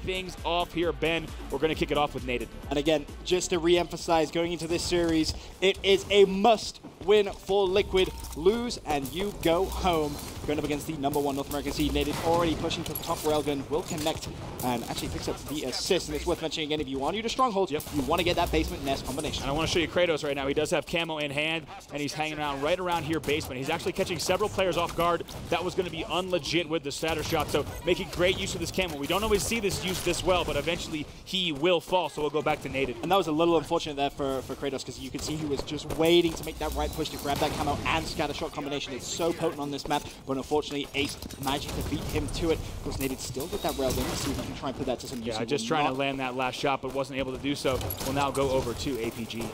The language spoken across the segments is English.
things off here, Ben. We're going to kick it off with Nated. And again, just to re-emphasize, going into this series, it is a must-win for Liquid. Lose and you go home. Going up against the #1 North American seed, Nated already pushing to the top railgun, will connect and actually picks up the assist. And it's worth mentioning again, if you want to Strongholds, you want to get that basement nest combination. And I want to show you Kratos right now. He does have camo in hand, and he's hanging around right around here basement. He's actually catching several players off guard. That was going to be unlegit with the scatter shot, so making great use of this camo. We don't always see this used this well, but eventually he will fall, so we'll go back to Nated. And that was a little unfortunate there for Kratos, because you could see he was just waiting to make that right push to grab that camo and scatter shot combination. It's so potent on this map, but unfortunately Ace managing to beat him to it. Of course, Nated still with that railgun. Let's see if he can try and put that to some use. Yeah, just trying to land that last shot, but wasn't able to do so. We'll now go over to APG.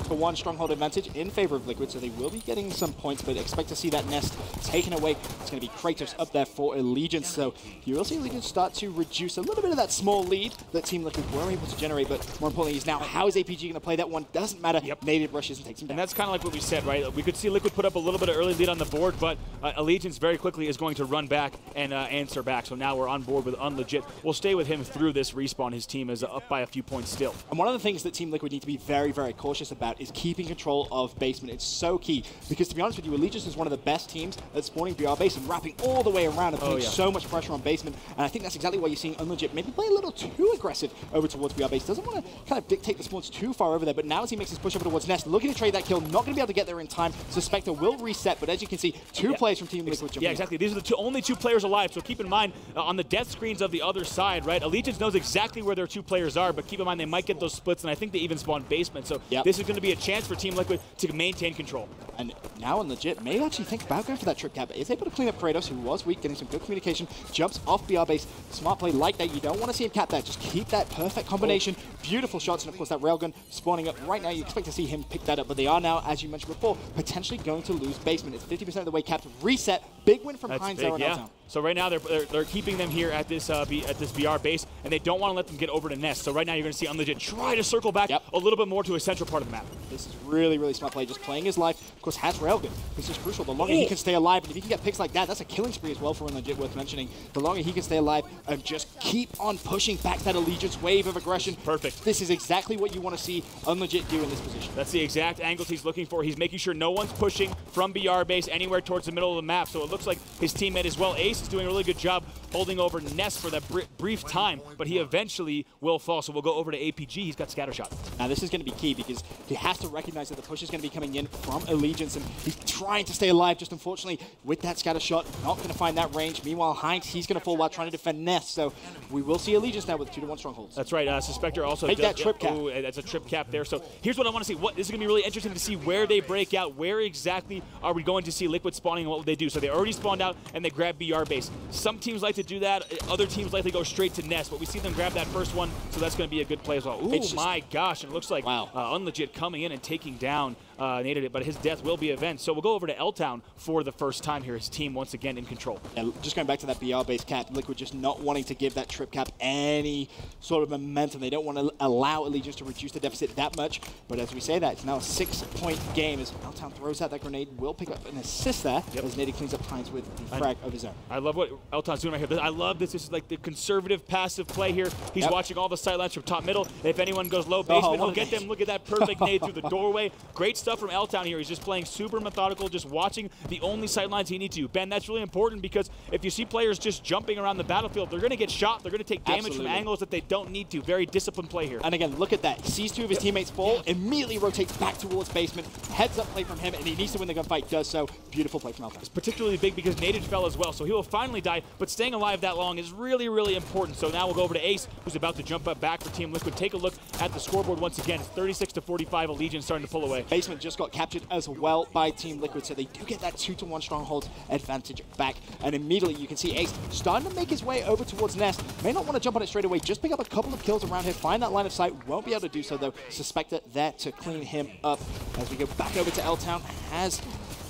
For one stronghold advantage in favor of Liquid, so they will be getting some points, but expect to see that nest taken away. It's going to be Kratos up there for Allegiance, so you will see Allegiance start to reduce a little bit of that small lead that Team Liquid were able to generate, but more importantly is now how is APG going to play that one? Doesn't matter. Nated rushes and takes him down. And that's kind of like what we said, right? We could see Liquid put up a little bit of early lead on the board, but Allegiance very quickly is going to run back and answer back, so now we're on board with Unlegit. We'll stay with him through this respawn. His team is up by a few points still. And one of the things that Team Liquid need to be very, very cautious about is keeping control of basement. It's so key, because to be honest with you, Allegiance is one of the best teams at spawning BR base and wrapping all the way around and putting so much pressure on basement. And I think that's exactly why you're seeing Unlegit maybe play a little too aggressive over towards BR base. Doesn't want to kind of dictate the spawns too far over there, but now as he makes his push over towards Nest, looking to trade that kill, not going to be able to get there in time. Suspector will reset, but as you can see, two players from Team Liquid. Yeah, exactly. These are the only two players alive, so keep in mind, on the death screens of the other side, right, Allegiance knows exactly where their two players are, but keep in mind they might get those splits, and I think they even spawn basement, so this is going to be a chance for Team Liquid to maintain control. And now Unlegit may actually think about going for that trip cap, but is able to clean up Kratos, who was weak, getting some good communication, jumps off BR base. Smart play like that. You don't want to see him cap that. Just keep that perfect combination. Beautiful shots, and of course that railgun spawning up right now. You expect to see him pick that up, but they are now, as you mentioned before, potentially going to lose basement. It's 50% of the way capped. Reset. Big win from Heinz there on L-Town. So right now they're keeping them here at this BR base, and they don't want to let them get over to Nest. So right now you're going to see Unlegit try to circle back a little bit more to a central part of the map. This is really, really smart play. Just playing his life. Of course, has railgun. This is crucial. The longer he can stay alive, and if he can get picks like that, that's a killing spree as well for Unlegit, worth mentioning. The longer he can stay alive and just keep on pushing back that Allegiance wave of aggression. Perfect. This is exactly what you want to see Unlegit do in this position. That's the exact angles he's looking for. He's making sure no one's pushing from BR base anywhere towards the middle of the map. So it looks like his teammate as well, Ace, is doing a really good job holding over Nest for that brief time, but he eventually will fall. So we'll go over to APG. He's got scatter shot. Now this is going to be key, because he has to recognize that the push is going to be coming in from Allegiance, and he's trying to stay alive. Just unfortunately, with that scatter shot, not going to find that range. Meanwhile, Heinz, he's going to fall while trying to defend Nest. So we will see Allegiance now with 2-1 strongholds. That's right. Suspector also take that trip cap. Ooh, that's a trip cap there. So here's what I want to see. This is going to be really interesting to see where they break out. Where exactly are we going to see Liquid spawning, and what will they do? So they already spawned out and they grab BR base. Some teams like to do that. Other teams like to go straight to Nest, but we see them grab that first one, so that's going to be a good play as well. Ooh, my gosh. And it looks like Unlegit coming in and taking down Nated, but his death will be avenged. So we'll go over to L-Town for the first time here. His team once again in control. And just going back to that BR-based cap, Liquid just not wanting to give that trip cap any sort of momentum. They don't want to allow Allegiance to reduce the deficit that much. But as we say that, it's now a 6-point game as L-Town throws out that grenade. Will pick up an assist there as Nated cleans up Heinz with the frag of his own. I love what L-Town's doing right here. I love this. This is like the conservative passive play here. He's watching all the sidelines from top middle. If anyone goes low basement, he'll get them. Look at that perfect nade through the doorway. Great stuff from L-Town here. He's just playing super methodical, just watching the only sidelines he needs to. Ben, that's really important, because if you see players just jumping around the battlefield, they're going to get shot. They're going to take damage from angles that they don't need to. Very disciplined play here. And again, look at that. He sees two of his teammates fall, immediately rotates back towards basement. Heads up play from him, and he needs to win the gunfight. Does so. Beautiful play from L-Town. It's particularly big because Nated fell as well, so he will finally die, but staying alive that long is really, really important. So now we'll go over to Ace, who's about to jump up back for Team Liquid. Take a look at the scoreboard once again. It's 36-45. Allegiance starting to pull away. Basement just got captured as well by Team Liquid, so they do get that 2-1 stronghold advantage back. And immediately you can see Ace starting to make his way over towards Nest. May not want to jump on it straight away, just pick up a couple of kills around here, find that line of sight. Won't be able to do so though. Suspector there to clean him up. As we go back over to L-Town, has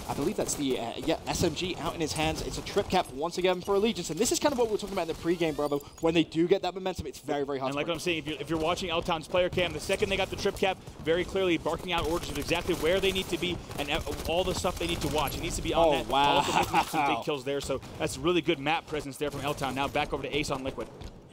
I believe that's the SMG out in his hands. It's a trip cap once again for Allegiance, and this is kind of what we were talking about in the pregame, Bravo. When they do get that momentum, it's very, very hard. And like what I'm saying, if you're watching L-Town's player cam, the second they got the trip cap, very clearly barking out orders of exactly where they need to be and all the stuff they need to watch. It needs to be on that. Wow. Also making some big kills there, so that's really good map presence there from L-Town. Now back over to Ace on Liquid.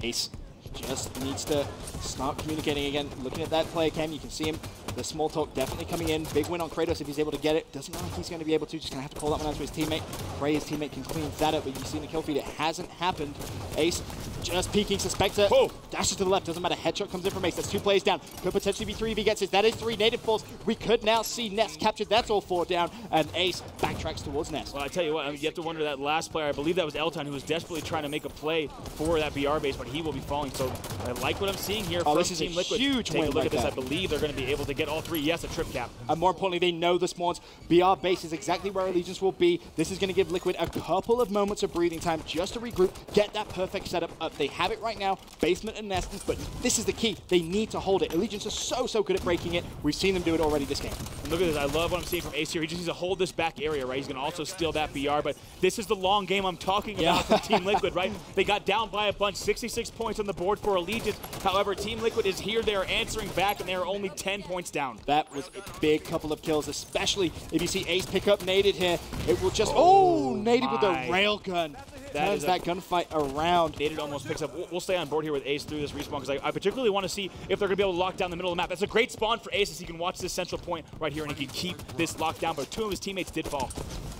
Ace just needs to start communicating again. Looking at that player cam, you can see him. The small talk definitely coming in. Big win on Kratos if he's able to get it. Doesn't look like he's going to be able to. Just going to have to call that one out to his teammate. Pray his teammate can clean that up, but you see the kill feed. It hasn't happened. Ace just peeking. Suspector dashes to the left. Doesn't matter. Headshot comes in from Ace. That's 2 players down. Could potentially be 3 if he gets his. That is 3 native falls. We could now see Nest captured. That's all 4 down. And Ace backtracks towards Nest. Well, I tell you what, I mean, you have to wonder that last player, I believe that was Elton, who was desperately trying to make a play for that BR base, but he will be falling. So I like what I'm seeing here from this is Team a Liquid. huge Take a win look at this. there. I believe they're going to be able to get all 3. Yes, a trip cap. And more importantly, they know the spawns. BR base is exactly where Allegiance will be. This is going to give Liquid a couple of moments of breathing time just to regroup, get that perfect setup up. They have it right now, basement and Nest, but this is the key. They need to hold it. Allegiance is so good at breaking it. We've seen them do it already this game. And look at this. I love what I'm seeing from Ace here. He just needs to hold this back area, right? He's going to also steal that BR, but this is the long game I'm talking about from Team Liquid, right? They got down by a bunch, 66 points on the board for Allegiance. However, Team Liquid is here. They are answering back, and they are only 10 points down. That was a big couple of kills, especially if you see Ace pick up Naded here. It will just, Naded with a railgun. Turns that gunfight around. Naded almost picks up. We'll stay on board here with Ace through this respawn, because I particularly want to see if they're going to be able to lock down the middle of the map. That's a great spawn for Ace, as he can watch this central point right here, and he can keep this locked down, but 2 of his teammates did fall.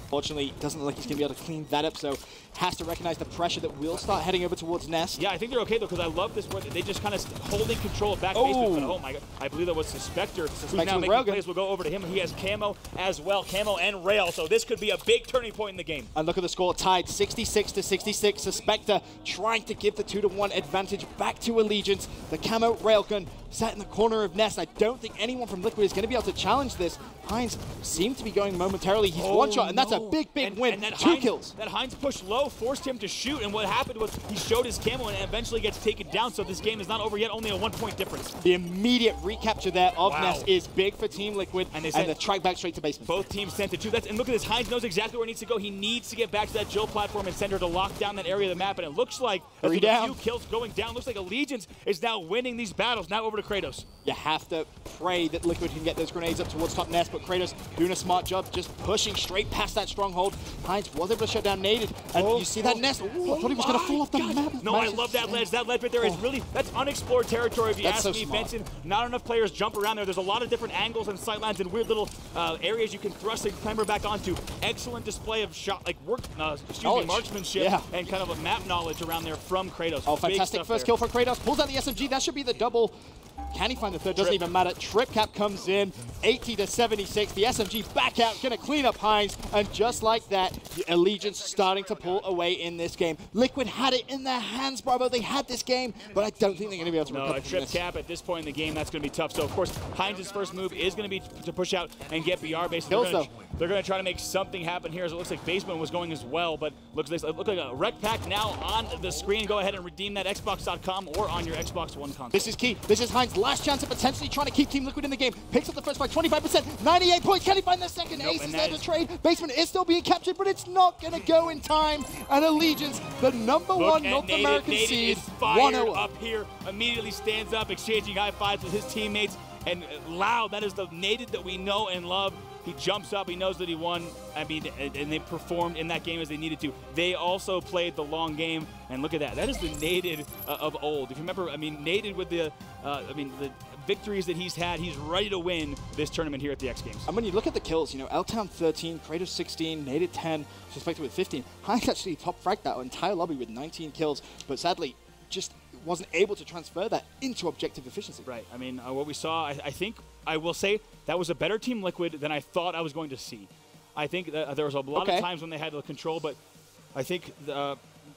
Fortunately, doesn't look like he's going to be able to clean that up, so has to recognize the pressure that will start heading over towards Nest. Yeah, I think they're okay, though, because I love this where they just kind of holding control of back basement. But, oh my God, I believe that was Suspector, who's now making plays. We'll go over to him. He has camo as well, camo and rail, so this could be a big turning point in the game. And look at the score, tied 66 to 66. Suspector trying to give the 2-1 advantage back to Allegiance. The camo railgun sat in the corner of Nest. I don't think anyone from Liquid is going to be able to challenge this. Heinz seemed to be going momentarily. He's one shot, and that's a big win. And that 2 kills. That Heinz push low forced him to shoot, and what happened was he showed his camo and eventually gets taken down, so this game is not over yet, only a 1-point difference. The immediate recapture there of Nest is big for Team Liquid, and the track back straight to basement. Both teams sent it to. And look at this, Heinz knows exactly where he needs to go. He needs to get back to that Jill platform and send her to lock down that area of the map, and it looks like with a few kills going down, looks like Allegiance is now winning these battles. Now over to Kratos. You have to pray that Liquid can get those grenades up towards top Nest, but Kratos doing a smart job, just pushing straight past that stronghold. Heinz was able to shut down Naded, and you see that Nest. I thought he was going to fall off the map. No, I love that ledge. That ledge right there is really, that's unexplored territory if you ask me, Benson. Not enough players jump around there. There's a lot of different angles and sightlines and weird little areas you can thrust and clamber back onto. Excellent display of marksmanship and kind of a map knowledge around there from Kratos. Oh, fantastic first kill for Kratos. Pulls out the SMG. That should be the double. Can he find the third? Doesn't even matter. Trip cap comes in, 80 to 76. The SMG back out, gonna clean up Heinz, and just like that, Allegiance starting to pull away in this game. Liquid had it in their hands, Bravo. They had this game, but I don't think they're gonna be able to recover a trip cap at this point in the game, that's gonna be tough. So of course, Heinz's first move is gonna be to push out and get BR base. They're gonna try to make something happen here, as it looks like basement was going as well, but looks like a rec pack now on the screen. Go ahead and redeem that Xbox.com or on your Xbox One console. This is key. This is Heinz. Last chance of potentially trying to keep Team Liquid in the game. Picks up the first fight, 25%, 98 points. Can he find the second? Ace is there to trade. Basement is still being captured, but it's not going to go in time. And Allegiance, the #1 North American seed, 1-0 up here, immediately stands up, exchanging high fives with his teammates. And loud, that is the Naded that we know and love. He jumps up, he knows that he won. I mean, and they performed in that game as they needed to. They also played the long game, and look at that. That is the Naded of old. If you remember, I mean, Naded with the victories that he's had, he's ready to win this tournament here at the X Games. And when you look at the kills, you know, L-Town 13, Kratos 16, Naded 10, Suspected with 15. Heinz actually top-fragged that entire lobby with 19 kills, but sadly, just wasn't able to transfer that into objective efficiency. Right. I mean, what we saw, I think, I will say, that was a better Team Liquid than I thought I was going to see. I think there was a lot of times when they had the control, but I think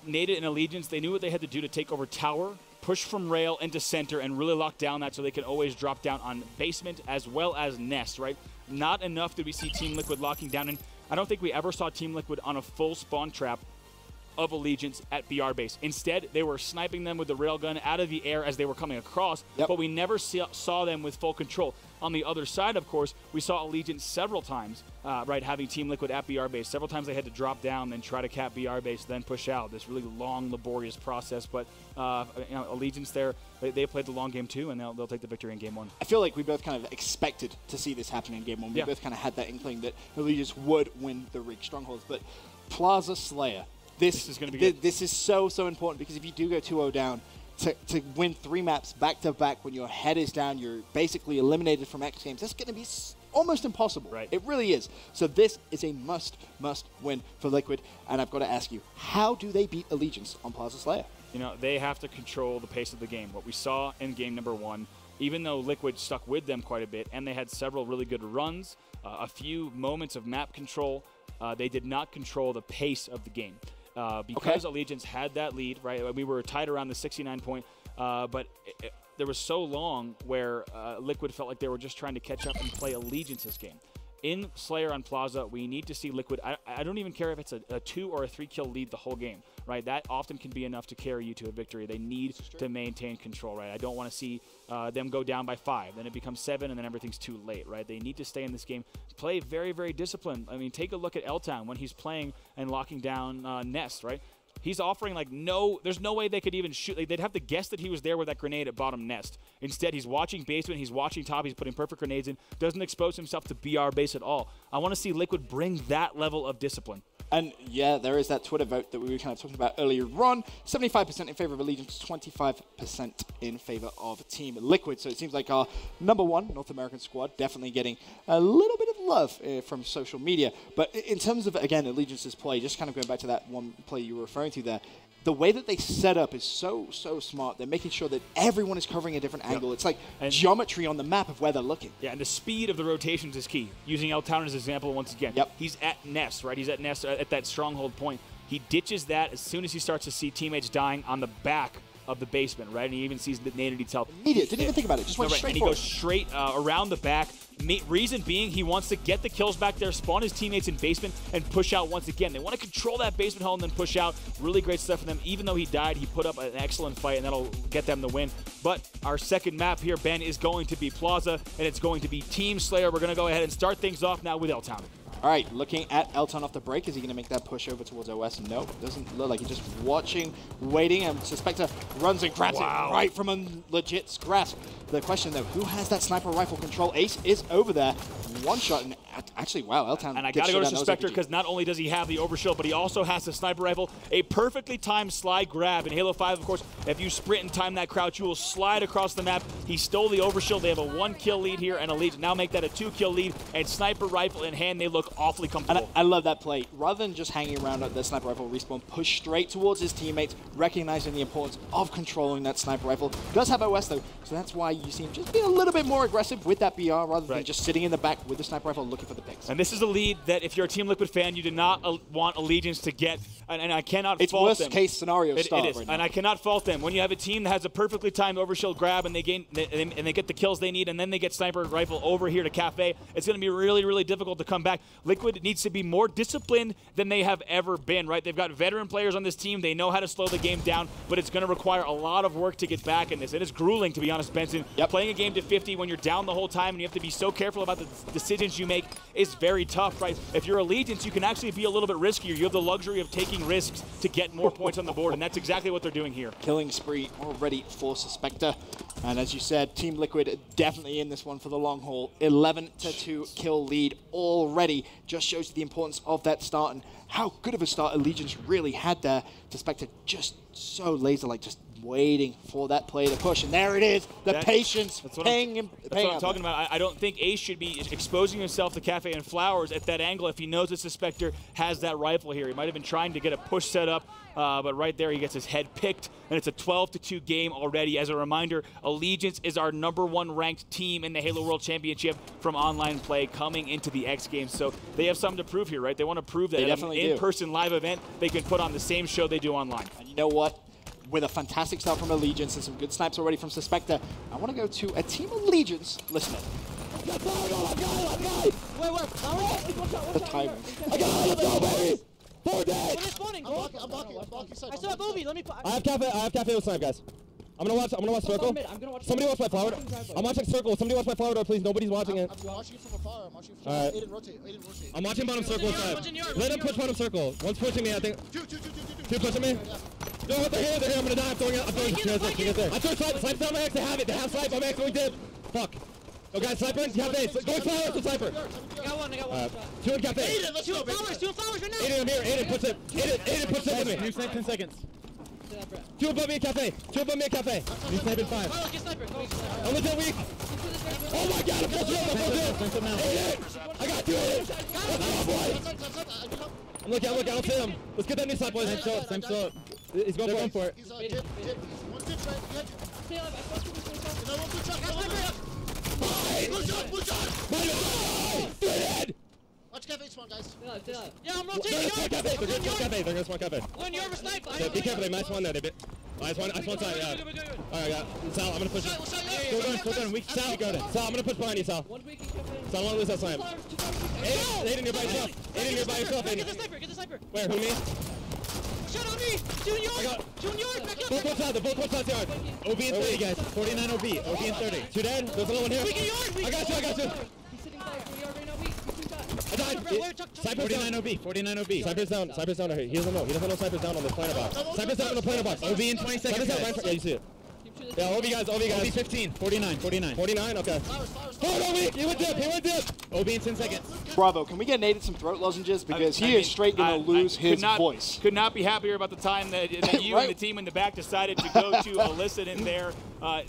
Naded and Allegiance, they knew what they had to do to take over tower, push from rail into center, and really lock down that so they could always drop down on basement as well as Nest, right? Not enough did we see Team Liquid locking down, and I don't think we ever saw Team Liquid on a full spawn trap of Allegiance at BR base. Instead, they were sniping them with the railgun out of the air as they were coming across, but we never saw them with full control. On the other side, of course, we saw Allegiance several times, having Team Liquid at BR base. Several times they had to drop down, then try to cap BR base, then push out. This really long, laborious process, but Allegiance there, they played the long game too, and they'll take the victory in Game 1. I feel like we both kind of expected to see this happen in Game 1. We both kind of had that inkling that Allegiance would win the Rig Strongholds, but Plaza Slayer. This is going to be good. This is so important, because if you do go 2-0 down, to win 3 maps back-to-back when your head is down, you're basically eliminated from X Games. That's going to be almost impossible. Right. It really is. So this is a must win for Liquid. And I've got to ask you, how do they beat Allegiance on Plaza Slayer? You know, they have to control the pace of the game. What we saw in game number 1, even though Liquid stuck with them quite a bit, and they had several really good runs, a few moments of map control, they did not control the pace of the game. Because Allegiance had that lead, right? We were tied around the 69 point, but there was so long where Liquid felt like they were just trying to catch up and play Allegiance's game. In Slayer on Plaza, we need to see Liquid. I don't even care if it's a 2 or a 3 kill lead the whole game, right? That often can be enough to carry you to a victory. They need to maintain control, right? I don't want to see them go down by 5, then it becomes 7, and then everything's too late, right? They need to stay in this game, play very, very disciplined. I mean, take a look at L-Town when he's playing and locking down Nest, right? He's offering like there's no way they could even shoot. Like, they'd have to guess that he was there with that grenade at bottom Nest. Instead, he's watching basement, he's watching top, he's putting perfect grenades in, doesn't expose himself to BR base at all. I want to see Liquid bring that level of discipline. And yeah, there is that Twitter vote that we were kind of talking about earlier on. 75% in favor of Allegiance, 25% in favor of Team Liquid. So it seems like our #1 North American squad definitely getting a little bit of love from social media. But in terms of, again, Allegiance's play, just kind of going back to that one play you were referring to there, the way that they set up is so smart. They're making sure that everyone is covering a different angle. It's like geometry on the map of where they're looking. Yeah, and the speed of the rotations is key. Using L-Town as an example once again. Yep. He's at Nest, right? He's at Nest at that stronghold point. He ditches that as soon as he starts to see teammates dying on the back of the basement, right? And he even sees the naded himself. Immediate. Didn't even think about it. Just went straight and he goes straight around the back. Reason being, he wants to get the kills back there, spawn his teammates in basement, and push out once again. They want to control that basement hole and then push out. Really great stuff for them. Even though he died, he put up an excellent fight, and that'll get them the win. But our second map here, Ben, is going to be Plaza, and it's going to be Team Slayer. We're going to go ahead and start things off now with L-Town. All right, looking at L-Town off the break. Is he going to make that push over towards OS? No, doesn't look like he's just watching, waiting, and Suspector runs and grabs it right from a legit grasp. The question, though, who has that sniper rifle control? Ace is over there. One shot, and actually, wow, L-Town. And I got to go to Suspector because not only does he have the overshield, but he also has the sniper rifle. A perfectly timed slide grab. In Halo 5, of course, if you sprint and time that crouch, you will slide across the map. He stole the overshield. They have a 1-kill lead here, and Elite now make that a 2-kill lead. And sniper rifle in hand, they look awfully comfortable. And I love that play. Rather than just hanging around at the sniper rifle respawn, push straight towards his teammates, recognizing the importance of controlling that sniper rifle. Does have OS, though, so that's why you see him just be a little bit more aggressive with that BR rather than just sitting in the back with the sniper rifle looking for the picks. And this is a lead that if you're a Team Liquid fan, you did not want Allegiance to get, and I cannot fault them. It's worst case scenario start it is, right and now. I cannot fault them. When you have a team that has a perfectly timed overshield grab and they get the kills they need, and then they get sniper rifle over here to Cafe, it's going to be really, really difficult to come back. Liquid needs to be more disciplined than they have ever been, right? They've got veteran players on this team. They know how to slow the game down, but it's going to require a lot of work to get back in this. It is grueling, to be honest, Benson. Playing a game to 50 when you're down the whole time and you have to be so careful about the decisions you make is very tough, right? If you're Allegiance, you can actually be a little bit riskier. You have the luxury of taking risks to get more points on the board, and that's exactly what they're doing here. Killing spree already for Suspector. And as you said, Team Liquid definitely in this one for the long haul. 11-2 kill lead already. Just shows you the importance of that start and how good of a start Allegiance really had there. Suspector just so laser-like, just waiting for that play to push, and there it is. The patience paying him. That's what I'm talking about. I don't think Ace should be exposing himself to Cafe and Flowers at that angle if he knows the Suspector has that rifle here. He might have been trying to get a push set up, but right there he gets his head picked, and it's a 12-2 game already. As a reminder, Allegiance is our #1 ranked team in the Halo World Championship from online play coming into the X Games, so they have something to prove here, right? They want to prove that at an in-person live event, they can put on the same show they do online. And you know what? With a fantastic start from Allegiance and some good snipes already from Suspector, I want to go to a Team Allegiance listener. Wait, The timing. I got it, let's go, baby! 4 days! What is spawning? I'm blocking I still have Booby, let me... I have cafe with snipe, guys. I'm gonna watch circle. Somebody watch my flower. I'm watching circle. Somebody watch my flower door, please. Nobody's watching it. I'm watching it from afar. I'm watching it from Alright. Aiden rotate. I'm watching bottom circle side. Let him push bottom circle. One's pushing me, I think. Two pushing me. No, what they're here. I'm gonna die. I'm throwing it. I threw snipe. Snipe's down my X. They have it. They have snipe. I'm X going dead. Fuck. Oh, guys, sniper. You have base. Go flower to sniper. I got one. Two in cafe. Two flowers right now. Aiden, I'm here. Aiden, push it. Aiden, push it with me. 10 seconds. Two above me at cafe. Two above me at cafe. He's sniping 5. Carlos, get sniper. Carlos, get sniper. I'm legit weak. Oh my god, I'm full shield. I'm full shield. I got 2 hits. I'm looking. I don't see him. Let's get that new side, boys. I'm still. He's going for it. He's dip. He's one dip right. Stay alive. I watch you. No one blue shot. Blue shot. Dead. Watch cafe spawn, guys. Stay alive. Yeah, I'm They're rotating. gonna spawn cafe. They're gonna spawn cafe. When you're over snipe. Yeah, be careful. They might spawn there. I just want side. Yeah. All right, yeah. Sal, I'm gonna push you. Still going. Weak. Sal, I'm gonna push behind you, Sal. One weak in cafe. Sal, I don't wanna lose that snipe. Aiden, you're by yourself. Get the sniper. Where? Who, me? Shot on me. Junior. Back up. Both one side yard. OB and 30, guys. 49 OB. OB and 30. 2 dead. There's another one here. Weak in yard. I got you. He's sitting back. We are right now weak. He's too I died. Sniper's 49 OB. 49 OB. Sniper's down. He doesn't know. He doesn't know Sniper's down on this planter box. Sniper's down on the planter box. OB in 20 seconds. Yeah, you see it. Yeah, OB guys. OB 15. 49. 49. Okay. Hold OB. He went dip. OB in 10 seconds. Bravo. Can we get Nate some throat lozenges? Because he is straight going to lose his voice. Could not be happier about the time that you Right. and the team in the back decided to go to elicit in there.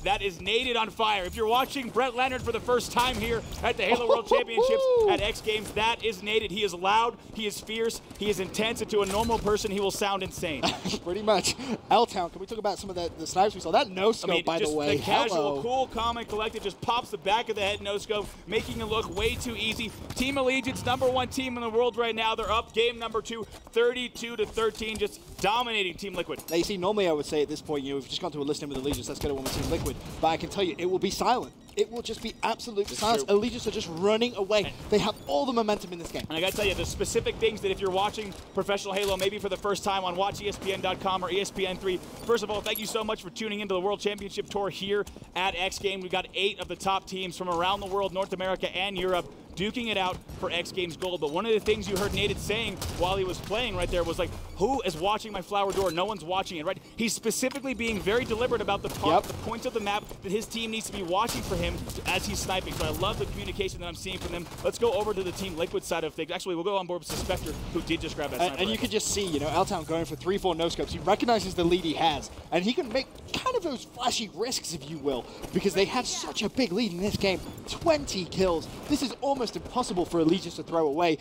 That is Nated on fire. If you're watching Brett Leonard for the first time here at the Halo World Championships at X Games, that is Nated. He is loud, he is fierce, he is intense, and to a normal person, he will sound insane. Pretty much. L-Town, can we talk about some of the snipes we saw? That no-scope, by the way. The casual, cool, calm, and collected just pops the back of the head no-scope, making it look way too easy. Team Allegiance, #1 team in the world right now. They're up game number 2, 32-13, just dominating Team Liquid. Now, you see, normally I would say at this point, we've just gone to a listing with Allegiance. Let's go to one with Team Liquid. But I can tell you, it will be silent. It will just be absolute silence. True. Allegiance are just running away. They have all the momentum in this game. And I gotta tell you, the specific things that if you're watching professional Halo, maybe for the first time on WatchESPN.com or ESPN3, first of all, thank you so much for tuning into the World Championship Tour here at X Games. We've got 8 of the top teams from around the world, North America and Europe, duking it out for X Games Gold. But one of the things you heard Nated saying while he was playing right there was like, who is watching my flower door? No one's watching it, right? He's specifically being very deliberate about the points of the map that his team needs to be watching for him as he's sniping. So I love the communication that I'm seeing from them. Let's go over to the Team Liquid side of things. Actually, we'll go on board with Suspector, who did just grab that sniper. And you can just see, L-Town going for 3-4 no-scopes. He recognizes the lead he has, and he can make kind of those flashy risks, if you will, because they have such a big lead in this game. 20 kills. This is almost impossible for Allegiance to throw away.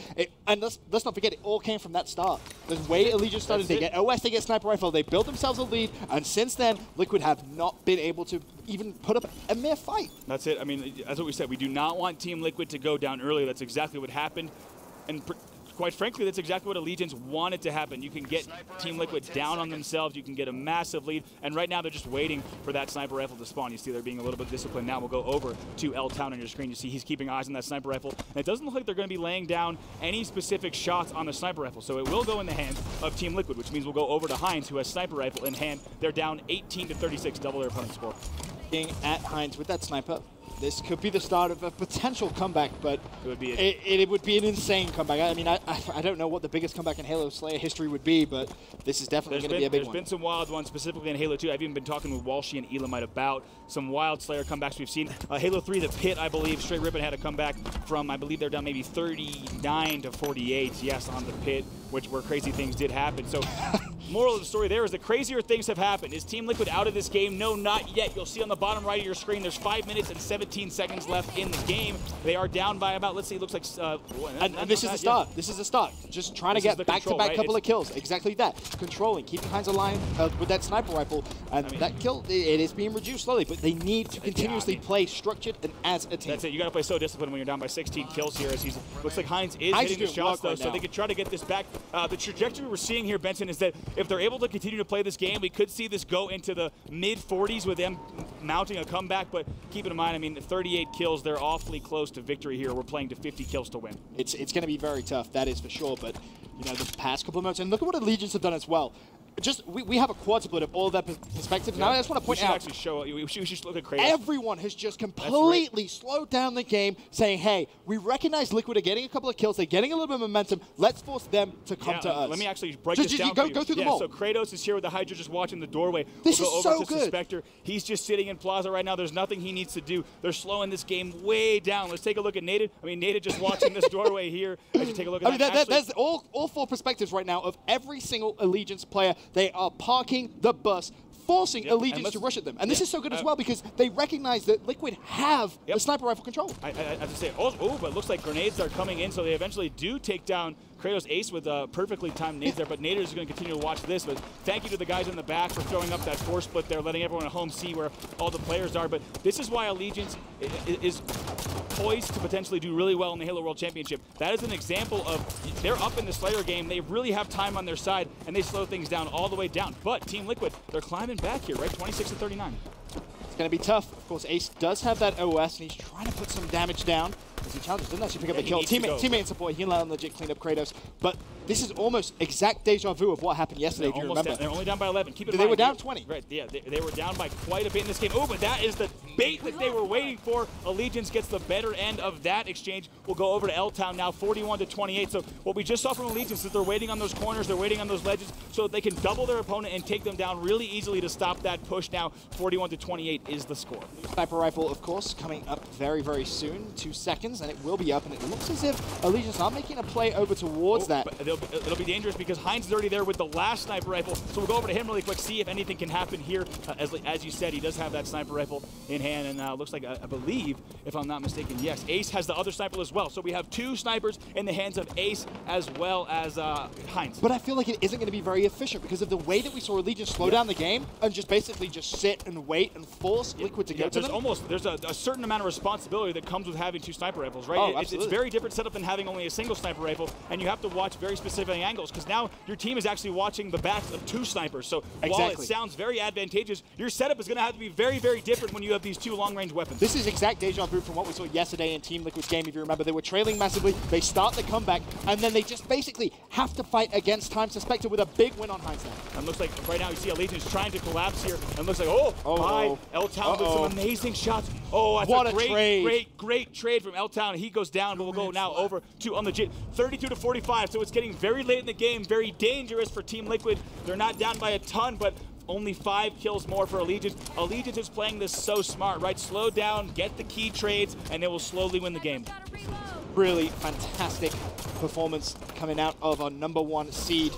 And let's not forget, it all came from that start. The way Allegiance started, they get OS, they get Sniper Rifle, they build themselves a lead, and since then, Liquid have not been able to even put up a mere fight. That's it. I mean, that's what we said. We do not want Team Liquid to go down early. That's exactly what happened. And quite frankly, that's exactly what Allegiance wanted to happen. You can get Team Liquid down on themselves. You can get a massive lead. And right now, they're just waiting for that Sniper Rifle to spawn. You see they're being a little bit disciplined. Now we'll go over to L-Town on your screen. You see he's keeping eyes on that Sniper Rifle. And it doesn't look like they're going to be laying down any specific shots on the Sniper Rifle. So it will go in the hands of Team Liquid, which means we'll go over to Heinz, who has Sniper Rifle in hand. They're down 18-36, double their opponent's score. At Heinz with that sniper. This could be the start of a potential comeback, but it would be an insane comeback. I mean, I don't know what the biggest comeback in Halo Slayer history would be, but this is definitely going to be a big one. There's been some wild ones, specifically in Halo 2. I've even been talking with Walshy and Elamite about some wild Slayer comebacks we've seen. Halo 3, the Pit, I believe, Straight Ribbon had a comeback from, I believe they're down maybe 39-48, yes, on the Pit, where crazy things did happen. So, moral of the story there is that crazier things have happened. Is Team Liquid out of this game? No, not yet. You'll see on the bottom right of your screen, there's 5 minutes and 17 seconds left in the game. They are down by about, let's see, it looks like... and this is the start. Yeah. This is the start. Just trying to get back-to-back couple of kills. Exactly that. Controlling, keeping Heinz alive with that sniper rifle. And that kill, it is being reduced slowly, but they need to continuously play structured and as a team. That's it. You got to play so disciplined when you're down by 16 kills here. As looks like Heinz is hitting the shots, though, so they could try to get this back. The trajectory we're seeing here, Benson, is that if they're able to continue to play this game, we could see this go into the mid-40s with them mounting a comeback. But keep in mind, I mean, 38 kills, they're awfully close to victory here. We're playing to 50 kills to win. It's going to be very tough, that is for sure. But, the past couple of months, and look at what Allegiance have done as well. We have a quad split of all their perspectives. Now I just want to point out. Actually show. We should look at Kratos. Everyone has just completely slowed down the game, saying, "Hey, we recognize Liquid are getting a couple of kills. They're getting a little bit of momentum. Let's force them to come to us." Let me actually break this down for you. Go through them all. So Kratos is here with the Hydra, just watching the doorway. This we'll is go over so to good. Suspector. He's just sitting in Plaza right now. There's nothing he needs to do. They're slowing this game way down. Let's take a look at Nated. I mean, Nated just watching this doorway here. As you take a look at there's all 4 perspectives right now of every single Allegiance player They are parking the bus, forcing Allegiance to rush at them. And this is so good as well because they recognize that Liquid have the sniper rifle control. I have to say, oh, but it looks like grenades are coming in, so they eventually do take down Kratos Ace with perfectly timed nades there, but Naders is going to continue to watch this. But thank you to the guys in the back for throwing up that force split there, letting everyone at home see where all the players are. But this is why Allegiance is poised to potentially do really well in the Halo World Championship. That is an example of they're up in the Slayer game. They really have time on their side, and they slow things down all the way down. But Team Liquid, they're climbing back here, right? 26-39. It's going to be tough. Of course, Ace does have that OS, and he's trying to put some damage down. As he challenges, didn't actually pick up the kill. Teammate and support, he let him legit clean up Kratos. But this is almost exact deja vu of what happened yesterday, if you remember. They're only down by 11. Keep it in They mind, were down 20. Right, yeah, they were down by quite a bit in this game. Oh, but that is the bait that they were waiting for. Allegiance gets the better end of that exchange. We'll go over to L-Town now, 41-28. So what we just saw from Allegiance is they're waiting on those corners, they're waiting on those ledges, so that they can double their opponent and take them down really easily to stop that push. Now, 41-28 is the score. Sniper rifle, of course, coming up very, very soon. 2 seconds, and it will be up. And it looks as if Allegiance are making a play over towards that. But it'll be dangerous because Heinz is already there with the last sniper rifle. So we'll go over to him really quick, see if anything can happen here. As you said, he does have that sniper rifle in hand, and looks like, I believe, if I'm not mistaken, yes, Ace has the other sniper as well. So we have 2 snipers in the hands of Ace as well as Heinz. But I feel like it isn't going to be very efficient because of the way that we saw Allegiance slow down the game and just basically just sit and wait and force Liquid to go to them. There's a certain amount of responsibility that comes with having 2 sniper rifles, right? Oh, It's very different setup than having only a single sniper rifle, and you have to watch very specific angles because now your team is actually watching the backs of 2 snipers. So while it sounds very advantageous, your setup is going to have to be very, very different when you have these 2 long-range weapons. This is exact deja vu from what we saw yesterday in Team Liquid's game. If you remember, they were trailing massively. They start the comeback, and then they just basically have to fight against Time Suspected with a big win on Heinz now. And looks like right now you see Allegiance trying to collapse here, and looks like L-Town with some amazing shots. Oh, that's what a great trade from L-Town. He goes down, but we'll go now over to on the 32-45. So it's getting very late in the game, very dangerous for Team Liquid. They're not down by a ton, but only 5 kills more for Allegiance. Allegiance is playing this so smart, right? Slow down, get the key trades, and they will slowly win the game. Really fantastic performance coming out of our #1 seed.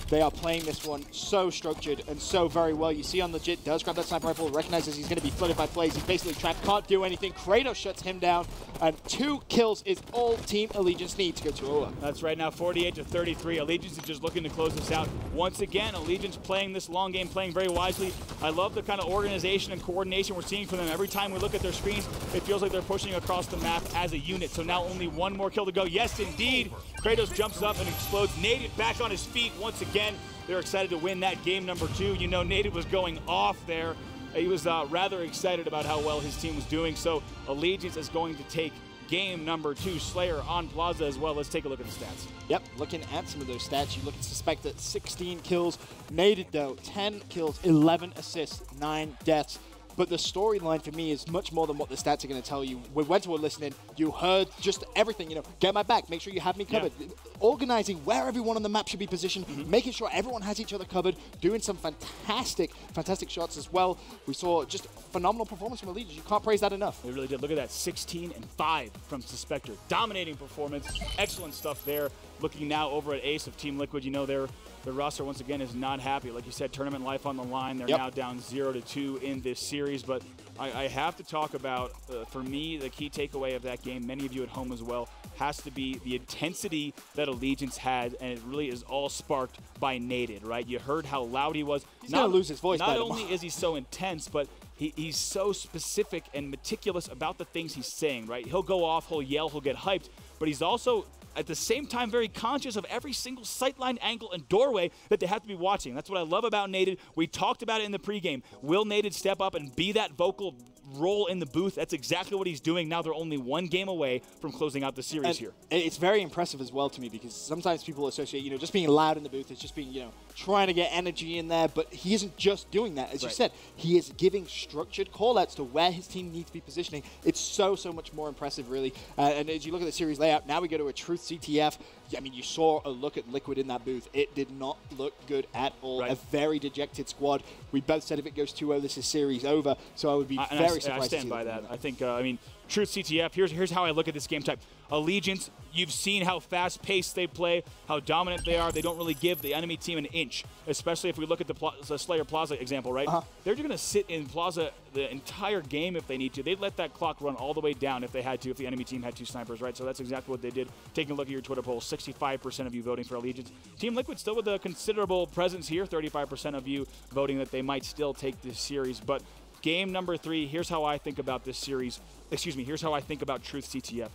They are playing this one so structured and so very well. You see on legit does grab that sniper rifle, recognizes he's going to be flooded by plays. He's basically trapped, can't do anything. Kratos shuts him down, and 2 kills is all Team Allegiance need to go to 0. That's right now, 48-33. Allegiance is just looking to close this out. Once again, Allegiance playing this long game, playing very wisely. I love the kind of organization and coordination we're seeing from them. Every time we look at their screens, it feels like they're pushing across the map as a unit. So now only 1 more kill to go. Yes, indeed. Kratos jumps up and explodes. Naded back on his feet once again. They're excited to win that game #2. You know, Naded was going off there. He was rather excited about how well his team was doing. So Allegiance is going to take game #2, Slayer on Plaza as well. Let's take a look at the stats. Yep, looking at some of those stats, you look at Suspected, 16 kills. Naded, though, 10 kills, 11 assists, 9 deaths. But the storyline for me is much more than what the stats are going to tell you. We went to a listening, you heard just everything, you know, get my back, make sure you have me covered. Yeah. Organizing where everyone on the map should be positioned, making sure everyone has each other covered, doing some fantastic shots as well. We saw just phenomenal performance from Allegiance. You can't praise that enough. They really did. Look at that, 16-5 from Suspector. Dominating performance, excellent stuff there. Looking now over at Ace of Team Liquid, you know, their roster once again is not happy. Like you said, tournament life on the line. They're now down 0-2 in this series. But I have to talk about, for me, the key takeaway of that game, many of you at home as well, has to be the intensity that Allegiance had, and it really is all sparked by Naded, right? You heard how loud he was. He's going to lose his voice. Not only is he so intense, but he's so specific and meticulous about the things he's saying, right? He'll go off, he'll yell, he'll get hyped, but he's also at the same time very conscious of every single sightline, angle, and doorway that they have to be watching. That's what I love about Naded. We talked about it in the pregame. Will Naded step up and be that vocal role in the booth? That's exactly what he's doing. Now they're only 1 game away from closing out the series here. It's very impressive as well to me because sometimes people associate, you know, just being loud in the booth, it's just being, you know, trying to get energy in there, but he isn't just doing that. As you said, he is giving structured call-outs to where his team needs to be positioning. It's so much more impressive, really. And as you look at the series layout, now we go to a Truth CTF. I mean, you saw a look at Liquid in that booth. It did not look good at all. A very dejected squad. We both said if it goes 2-0, this is series over. So I would be very surprised. I stand by that. I think, I mean, Truth CTF, here's how I look at this game type. Allegiance, you've seen how fast-paced they play, how dominant they are. They don't really give the enemy team an inch, especially if we look at the Slayer Plaza example, right? They're going to sit in Plaza the entire game if they need to. They'd let that clock run all the way down if they had to, if the enemy team had 2 snipers, right? So that's exactly what they did. Taking a look at your Twitter poll, 65% of you voting for Allegiance. Team Liquid still with a considerable presence here, 35% of you voting that they might still take this series. But game number 3, here's how I think about this series. Excuse me, here's how I think about Truth CTF.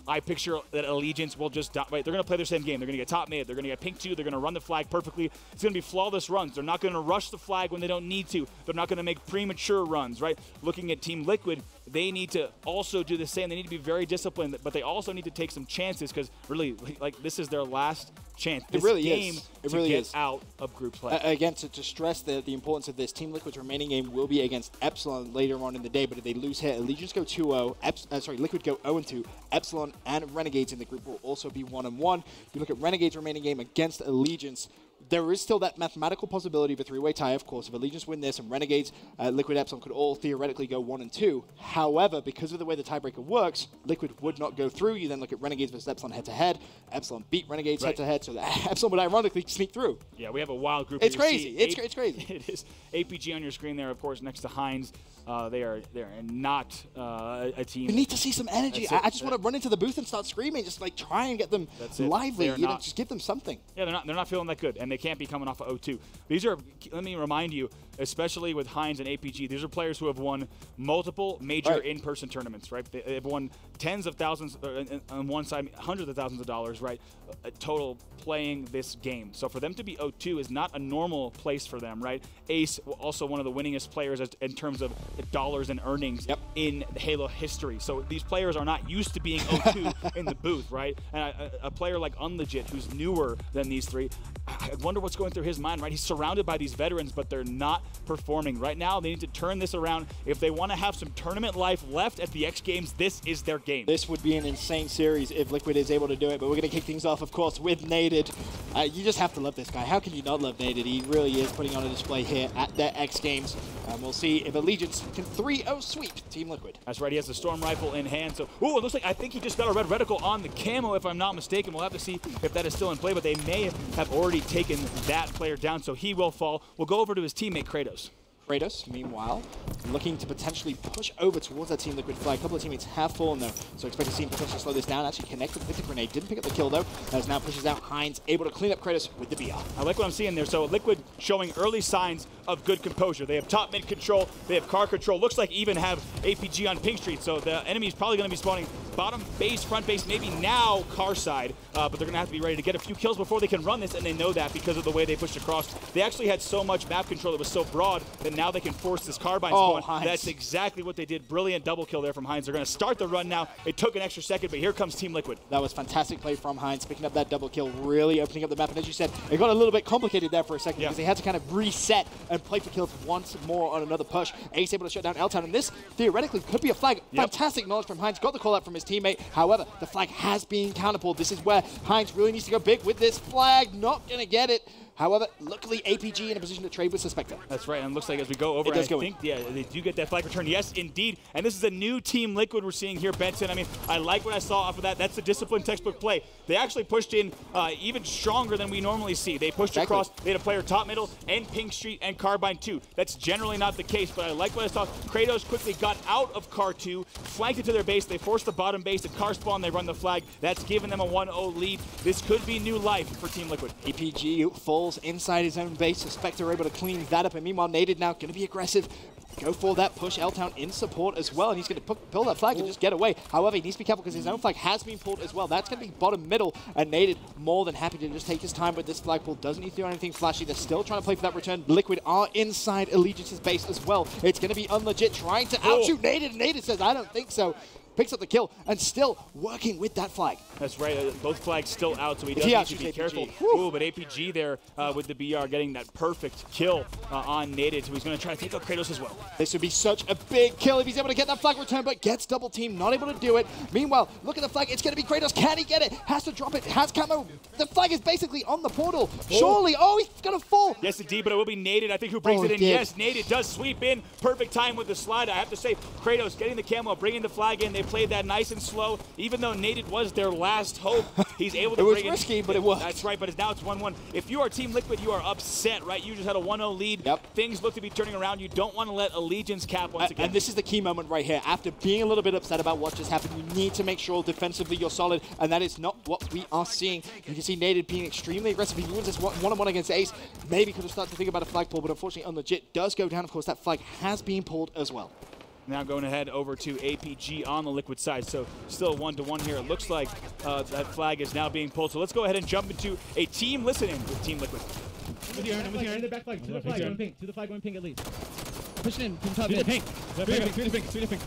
I picture that Allegiance will just they're going to play their same game. They're going to get top mid. They're going to get pink 2. They're going to run the flag perfectly. It's going to be flawless runs. They're not going to rush the flag when they don't need to. They're not going to make premature runs, right? Looking at Team Liquid, they need to also do the same. They need to be very disciplined, but they also need to take some chances because really, like, this is their last chance. This it really game is. It to really get is. out of group play. Again, to stress the importance of this, Team Liquid's remaining game will be against Epsilon later on in the day, but if they lose here, Allegiance go 2-0, Liquid go 0-2, Epsilon and Renegades in the group will also be 1-1. If you look at Renegades' remaining game against Allegiance, there is still that mathematical possibility of a 3-way tie, of course. If Allegiance win this and Renegades, Liquid, Epsilon could all theoretically go 1-2. However, because of the way the tiebreaker works, Liquid would not go through. You then look at Renegades versus Epsilon head-to-head. Epsilon beat Renegades head-to-head, so Epsilon would ironically sneak through. Yeah, we have a wild group. It's crazy. It's crazy. It is. APG on your screen there, of course, next to Heinz. They're not a team. We need to see some energy. I just want to run into the booth and start screaming, just like try and get them lively. Just give them something. Yeah, they're not feeling that good, and they can't be coming off of 0-2. These are, let me remind you, especially with Heinz and APG, these are players who have won multiple major in-person tournaments, right? They've won tens of thousands, on one side, hundreds of thousands of dollars, right? Total playing this game. So for them to be 0-2 is not a normal place for them, right? Ace, also one of the winningest players in terms of dollars and earnings in Halo history. So these players are not used to being 0-2 in the booth, right? And a player like Unlegit, who's newer than these three, I wonder what's going through his mind, right? He's surrounded by these veterans, but they're not performing. Right now, they need to turn this around. If they want to have some tournament life left at the X Games, this is their game. This would be an insane series if Liquid is able to do it, but we're going to kick things off, of course, with Naded. You just have to love this guy. How can you not love Naded? He really is putting on a display here at their X Games. We'll see if Allegiance can 3-0 sweep Team Liquid. That's right. He has the Storm Rifle in hand. So, ooh, it looks like I think he just got a red reticle on the camo, if I'm not mistaken. We'll have to see if that is still in play, but they may have already taken that player down, so he will fall. We'll go over to his teammate, Kratos. Kratos, meanwhile, looking to potentially push over towards that Team Liquid flag. A couple of teammates have fallen, though, so expect to see him potentially slow this down. Actually connected with the grenade. Didn't pick up the kill, though, as now pushes out Heinz, able to clean up Kratos with the BR. I like what I'm seeing there. So Liquid showing early signs of good composure. They have top mid control. They have car control. Looks like even have APG on Pink Street, so the enemy is probably going to be spawning bottom base, front base, maybe now car side, but they're going to have to be ready to get a few kills before they can run this, and they know that because of the way they pushed across. They actually had so much map control that was so broad that now they can force this carbine spawn. Heinz. That's exactly what they did. Brilliant double kill there from Heinz. They're going to start the run now. It took an extra second, but here comes Team Liquid. That was fantastic play from Heinz, picking up that double kill, really opening up the map. And as you said, it got a little bit complicated there for a second because they had to kind of reset and play for kills once more on another push. Ace able to shut down L-Town, and this theoretically could be a flag. Fantastic knowledge from Heinz. Got the call out from his teammate. However, the flag has been counterpulled. This is where Heinz really needs to go big with this flag. Not going to get it. However, luckily, APG in a position to trade with Suspector. That's right, and it looks like as we go over, I think they do get that flag return. Yes, indeed. And this is a new Team Liquid we're seeing here, Benson. I mean, I like what I saw off of that. That's the disciplined textbook play. They actually pushed in even stronger than we normally see. They pushed across. They had a player top middle and Pink Street and Carbine 2. That's generally not the case, but I like what I saw. Kratos quickly got out of Car 2, flanked it to their base. They forced the bottom base. The car spawn, they run the flag. That's given them a 1-0 lead. This could be new life for Team Liquid. APG falls inside his own base. Suspector able to clean that up, and meanwhile, Naded now going to be aggressive. Go for that push. L-Town in support as well, and he's going to pull that flag and just get away. However, he needs to be careful because his own flag has been pulled as well. That's going to be bottom middle, and Naded more than happy to just take his time with this flag pull. Doesn't need to do anything flashy. They're still trying to play for that return. Liquid are inside Allegiance's base as well. It's going to be Unlegit trying to outshoot Naded, and Naded says, I don't think so. Picks up the kill and still working with that flag. That's right. Both flags still out, so he does need to be careful. Ooh, but APG there with the BR getting that perfect kill on Naded, so he's going to try to take out Kratos as well. This would be such a big kill if he's able to get that flag return, but gets double teamed, not able to do it. Meanwhile, look at the flag. It's going to be Kratos. Can he get it? Has to drop it. Has camo. The flag is basically on the portal. Surely. Oh, he's going to fall. Yes, indeed, but it will be Naded, I think, who brings it in. Yes, Naded does sweep in. Perfect time with the slide. I have to say, Kratos getting the camo, bringing the flag in. They played that nice and slow. Even though Naded was their last hope, he's able to It was bring risky, but it worked. That's right, but now it's 1-1. If you are Team Liquid, you are upset, right? You just had a 1-0 lead. Yep. Things look to be turning around. You don't want to let Allegiance cap once again. And this is the key moment right here. After being a little bit upset about what just happened, you need to make sure defensively you're solid, and that is not what we are seeing. You can see Naded being extremely aggressive. He wins this one-on-one against Ace. Maybe could have started to think about a flag pull, but unfortunately Unlegit does go down. Of course, that flag has been pulled as well. Now going ahead over to APG on the Liquid side. So still 1-1 here. It looks like that flag is now being pulled. So let's go ahead and jump into a team listen-in with Team Liquid. To the back flag, to the flag, going pink, to the flag, going pink at least. Pushing in, from top Through mid. the pink. Through the pink.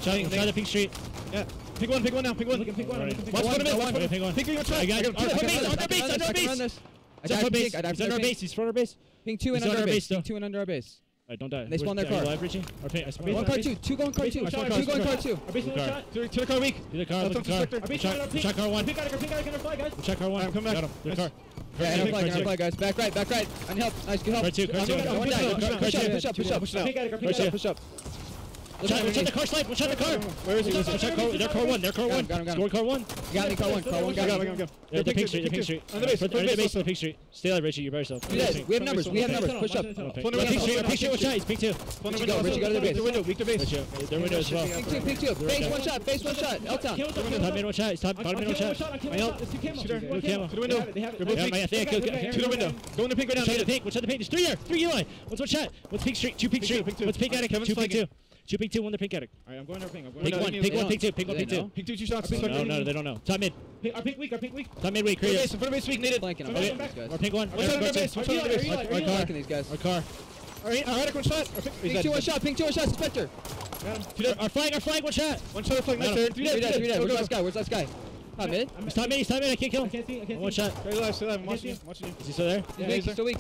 Try the pink street. Yeah. Pick one now, pick one. Pick one. Watch one of it, Pick one. Pick one, try. I got it. Under base. He's under our base. He's front our base. Ping 2 and He's under our base. still. Ping 2 and under our base. Alright, don't die. They spawn their car. Live, Richie? I spawn One car 2, 2 going car 2. 2 going car 2. Our base shot. To the car weak. To the car, look at the car. Check car 1. Pink out of fly, guys. Check car 1. Come back. Got him. The car. Yeah, and fly, guys. Back right. I need help. Nice, good help. Car 2. Push up. Push up. Watch out the car snipe. Watch out the car. Where is he? Watch out car. They're car 1. Got him. Score car 1. Got me, car 1. Got him. The pink street. On the base. The pink street. Stay alive, Richie. You're by yourself. We have numbers. Push up. Pink street. Watch out. He's pink 2. Richie, go to the base. Window. Weak to base. Their window as well. Pink 2. Base one shot. L-town. Top mid, watch out. He's top bottom mid, watch out. My help. Blue camo. To the window. They're both I think I killed. To the window. Go in the pink right now. Watch out the pink. There's 3 here. 3 Eli. One's one shot. One's pink street. 2 pink street. One's pink attic. 2 pink 2. 2 pink 2, 1 the pink attic. Alright, I'm going over pink. Pink 1, pink 1, pink 2, pink 1, pink 2. Pink 2 shots. No, they don't know. Top mid. Our pink weak. Top mid weak. Create. Front of base weak. Needed. Flanking them. Our pink 1. What's on the base? Our car. These guys. Our car. Alright, one shot. Pink 2 1 shot. Pink 2 1 shot. Spectre. Our flag, 1 shot. One shot. Flag. Nice there. 3 dead. Where's that guy? Top mid. He's top mid. I can't kill him. I can't see. 1 shot. Stay alive. I'm watching you. Is he still there? Yeah, he's still weak.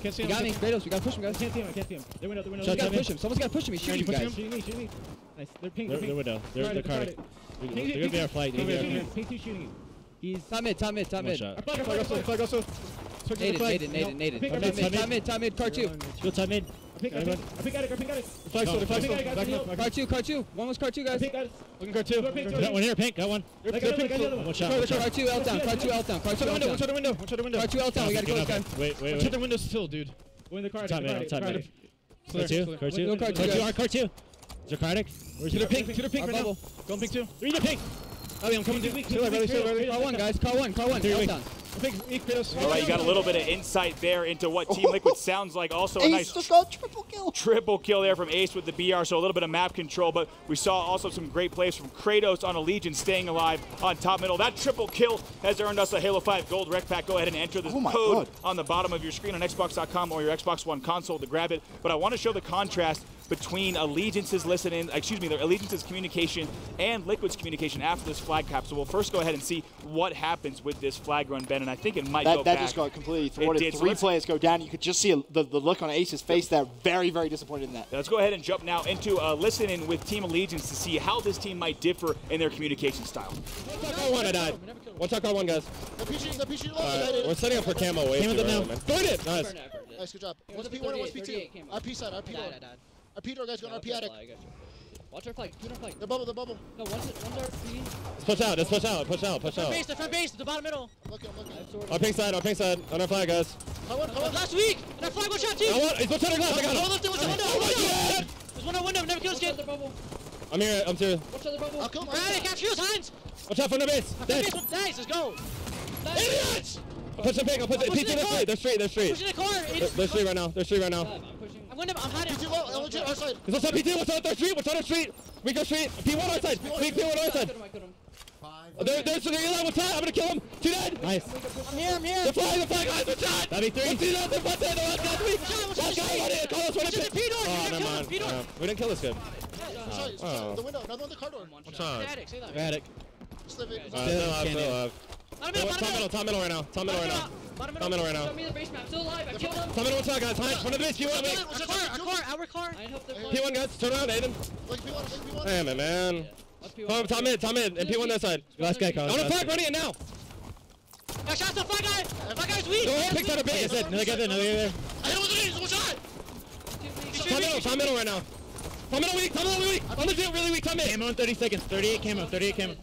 Can't see him. He got me. Kratos, we gotta push him, guys. I can't see him. They're window. We gotta push him. Someone's gotta push him. He's shooting you guys. Shooting me. Nice. They're pink. They're window. They're carded. They're gonna be our flag. Pink 2 shooting you. He's top mid. One shot. Flag also. Nated. Top mid. Car 2. Go top mid. I pick at it. Car 2. One was car 2, guys. Looking car 2. Got one here, pink. Got one. One shot. Car 2 L down. Car 2 window. Car 2 L down. We gotta kill this guy. Wait. Check the window still, dude. Go in the car. Top mid. Car 2. Car 2. Is there cardiac? Where's the pink right now? Go pink 2. 3 to pink. I'm coming to Car 1, guys. Car 1. L down. All right, you got a little bit of insight there into what Team Liquid sounds like. Also a Ace nice just got triple kill. Triple kill there from Ace with the BR, so a little bit of map control, but we saw also some great plays from Kratos on Allegiance staying alive on top middle. That triple kill has earned us a Halo 5 gold rec pack. Go ahead and enter this code on the bottom of your screen on Xbox.com or your Xbox One console to grab it. But I want to show the contrast between Allegiance's Allegiance's communication and Liquid's communication after this flag cap. So we'll first go ahead and see what happens with this flag run, Ben, and I think it might go back. That just got completely thwarted. 3 players go down. You could just see the look on Ace's face there. Very, very disappointed in that. Let's go ahead and jump now into listen-in with Team Allegiance to see how this team might differ in their communication style. One talk on 1, guys. We're setting up for camo. Wave now. Find it. Nice. Nice, good job. What's P1 and what's P2? RP side, RP door. RP door, guys, go on RP attic. Watch our flag, shoot our flag. The bubble. No, one's RP. Push out. The front base, the bottom middle. I'm looking. Our pink side. On our flag, guys. Come on. Last week, and our flag one shot too. He's one shot glass. I got him. Window. There's one on window, never kills kid. I'm here. I'm too. Watch other bubble. I'll kill him. Right, got shields, Hines. Watch out from the base. Dead. Nice, let's go. Idiots! I'll push the pink. They're straight. Pushing the car. They're straight right now. I'm hiding. P2 low, legit, our side. What's up, P2? What's on the street? We go street. P1 our side. P1 our side. There's the Eli. What's that? I'm gonna kill him. 2 dead. Nice. I'm here. The flag, guys. One shot. That'd be 3. Let's see that. The last guy. Call us. Oh, never mind. We didn't kill this kid. The window, another one the car door. One shot. Attic. Still Still Top middle right now. Top middle right now. Show me the base map. Still alive. I killed him. Top middle one shot, guys. Hide. Front of the base. Our car. I hope they're P1, guys. Turn around, Aiden. P1. Damn it, man. Top mid. And P1 that side. Last guy, Colin. On the flag, running it now. Got shots the flag guy. Flag guy's weak. Go ahead, pick out a base. Another guy there. I hit him with the knees, one shot. Top middle right now. Top middle weak, top middle weak. On the field, really weak, top mid. Camo in 30 seconds. 38 camo, 38 camo.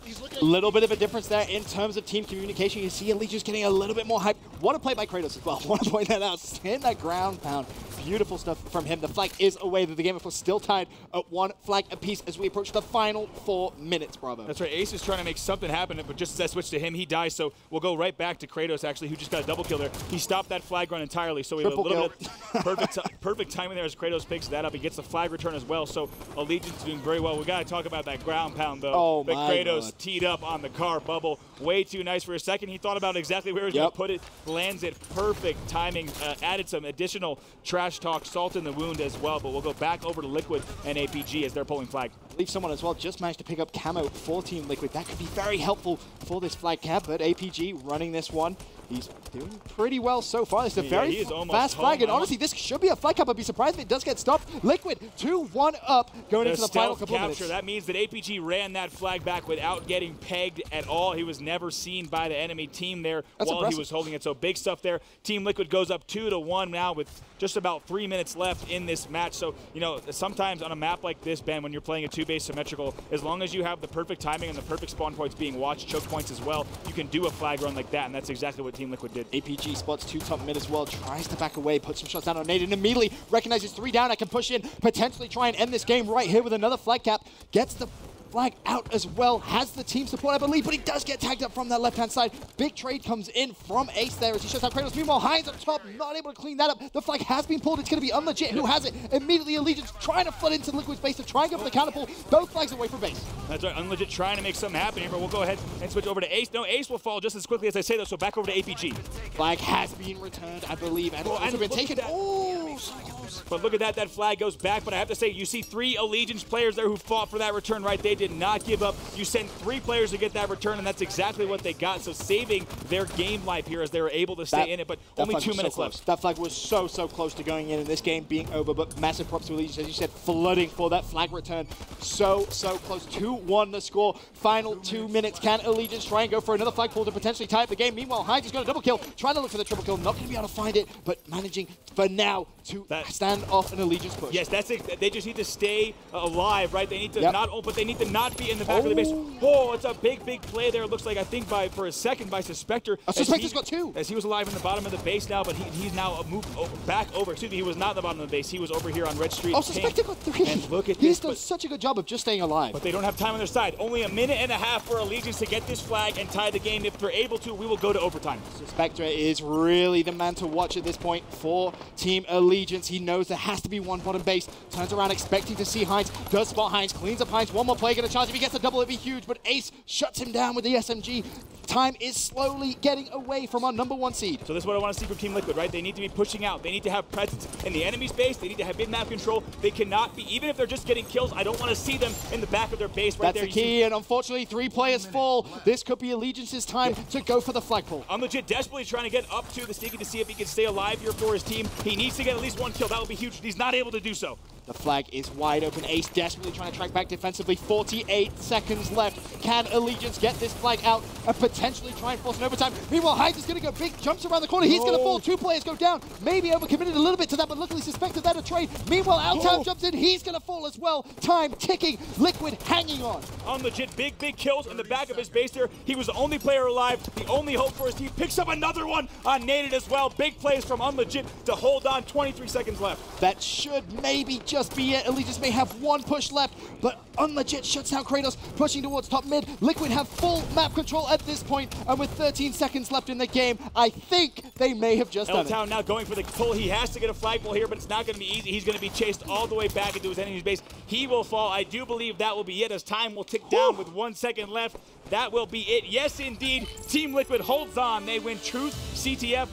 He's looking A at little bit of a difference there in terms of team communication. You see Allegiance getting a little bit more hype. What a play by Kratos as well. Want to point that out. Stand that ground pound. Beautiful stuff from him. The flag is away. The game, of course, still tied at 1 flag apiece as we approach the final 4 minutes, Bravo. That's right. Ace is trying to make something happen, but just as I switch to him, he dies. So we'll go right back to Kratos, actually, who just got a double kill there. He stopped that flag run entirely. So we have a little bit of perfect timing there as Kratos picks that up. He gets the flag return as well. So Allegiance is doing very well. We got to talk about that ground pound, though. Oh, but my Kratos God. teed up on the car bubble. Way too nice for a second. He thought about exactly where he was going to put it. Lands it. Perfect timing. Added some additional trash talk, salt in the wound as well. But we'll go back over to Liquid and APG as they're pulling flag. I believe someone as well just managed to pick up camo for Team Liquid. That could be very helpful for this flag cap, but APG running this one. He's doing pretty well so far. It's a very fast flag, and honestly, this should be a flag cap. I'd be surprised if it does get stopped. Liquid 2-1 up going into the final couple of minutes. That means that APG ran that flag back without getting pegged at all. He was never seen by the enemy team there while he was holding it. So big stuff there. Team Liquid goes up 2-1 now with just about 3 minutes left in this match. So, you know, sometimes on a map like this, Ben, when you're playing a 2-base symmetrical, as long as you have the perfect timing and the perfect spawn points being watched, choke points as well, you can do a flag run like that, and that's exactly what Team Liquid did. APG spots 2 top mid as well, tries to back away, puts some shots down on Nate, and immediately recognizes 3 down. I can push in, potentially try and end this game right here with another flag cap. Gets the flag out as well, has the team support, I believe, but he does get tagged up from that left-hand side. Big trade comes in from Ace there as he shuts out Kratos. Meanwhile, Hines up top, not able to clean that up. The flag has been pulled. It's going to be Unlegit who has it. Immediately, Allegiance trying to flood into Liquid's base to try and go for the counter pull. Both flags away from base. That's right, Unlegit trying to make something happen here, but we'll go ahead and switch over to Ace. No, Ace will fall just as quickly as I say that, so back over to APG. Flag has been returned, I believe, and also been taken. Oh, so close. But look at that flag goes back, but I have to say, you see 3 Allegiance players there who fought for that return, right? They did not give up. You send 3 players to get that return, and that's exactly what they got. So saving their game life here as they were able to stay in it, but only 2 minutes left. That flag was so close to going in and this game being over, but massive props to Allegiance, as you said, flooding for that flag return. So close. 2-1 the score. Final 2 minutes. Can Allegiance try and go for another flag pull to potentially tie up the game? Meanwhile, Hines has got a double kill, trying to look for the triple kill, not going to be able to find it, but managing for now to stand off an Allegiance push. Yes, that's it. They just need to stay alive, right? They need to but they need to not be in the back of the base. Oh, it's a big play there. It looks like, I think, for a second by Suspector. Suspector's got 2. As he was alive in the bottom of the base now, but he's now moved back over. Excuse me, he was not in the bottom of the base. He was over here on Red Street. Oh, Suspector got 3. And look at He's done such a good job of just staying alive. But they don't have time on their side. Only a minute and a half for Allegiance to get this flag and tie the game. If they're able to, we will go to overtime. Suspector is really the man to watch at this point for Team Allegiance. He knows there has to be one bottom base. Turns around expecting to see Hines. Does spot Hines. Cleans up Hines. One more play. Get a chance. If he gets a double, it'd be huge. But Ace shuts him down with the SMG. Time is slowly getting away from our #1 seed. So this is what I want to see from Team Liquid, right? They need to be pushing out. They need to have presence in the enemy's base. They need to have mid-map control. They cannot be, even if they're just getting kills, I don't want to see them in the back of their base right there. That's the key, and unfortunately, 3 players fall. This could be Allegiance's time to go for the flagpole. Unlegit desperately trying to get up to the Sneaky to see if he can stay alive here for his team. He needs to get at least 1 kill. That would be huge. He's not able to do so. The flag is wide open. Ace desperately trying to track back defensively. 48 seconds left. Can Allegiance get this flag out and potentially try and force an overtime? Meanwhile, Hines is going to go big, jumps around the corner. He's going to fall. 2 players go down. Maybe overcommitted a little bit to that, but luckily suspected that a trade. Meanwhile, Altown jumps in. He's going to fall as well. Time ticking. Liquid hanging on. Unlegit, big kills in the back of his base there. He was the only player alive, the only hope for his team. Picks up another one on Naded as well. Big plays from Unlegit to hold on. 23 seconds left. That should maybe just be it. Allegiance may have 1 push left, but Unlegit shuts out Kratos, pushing towards top mid. Liquid have full map control at this point, and with 13 seconds left in the game, I think they may have just done it. L-Town now going for the pull. He has to get a flagpole here, but it's not going to be easy. He's going to be chased all the way back into his enemy's base. He will fall. I do believe that will be it as time will tick down with 1 second left. That will be it. Yes, indeed. Team Liquid holds on. They win Truth CTF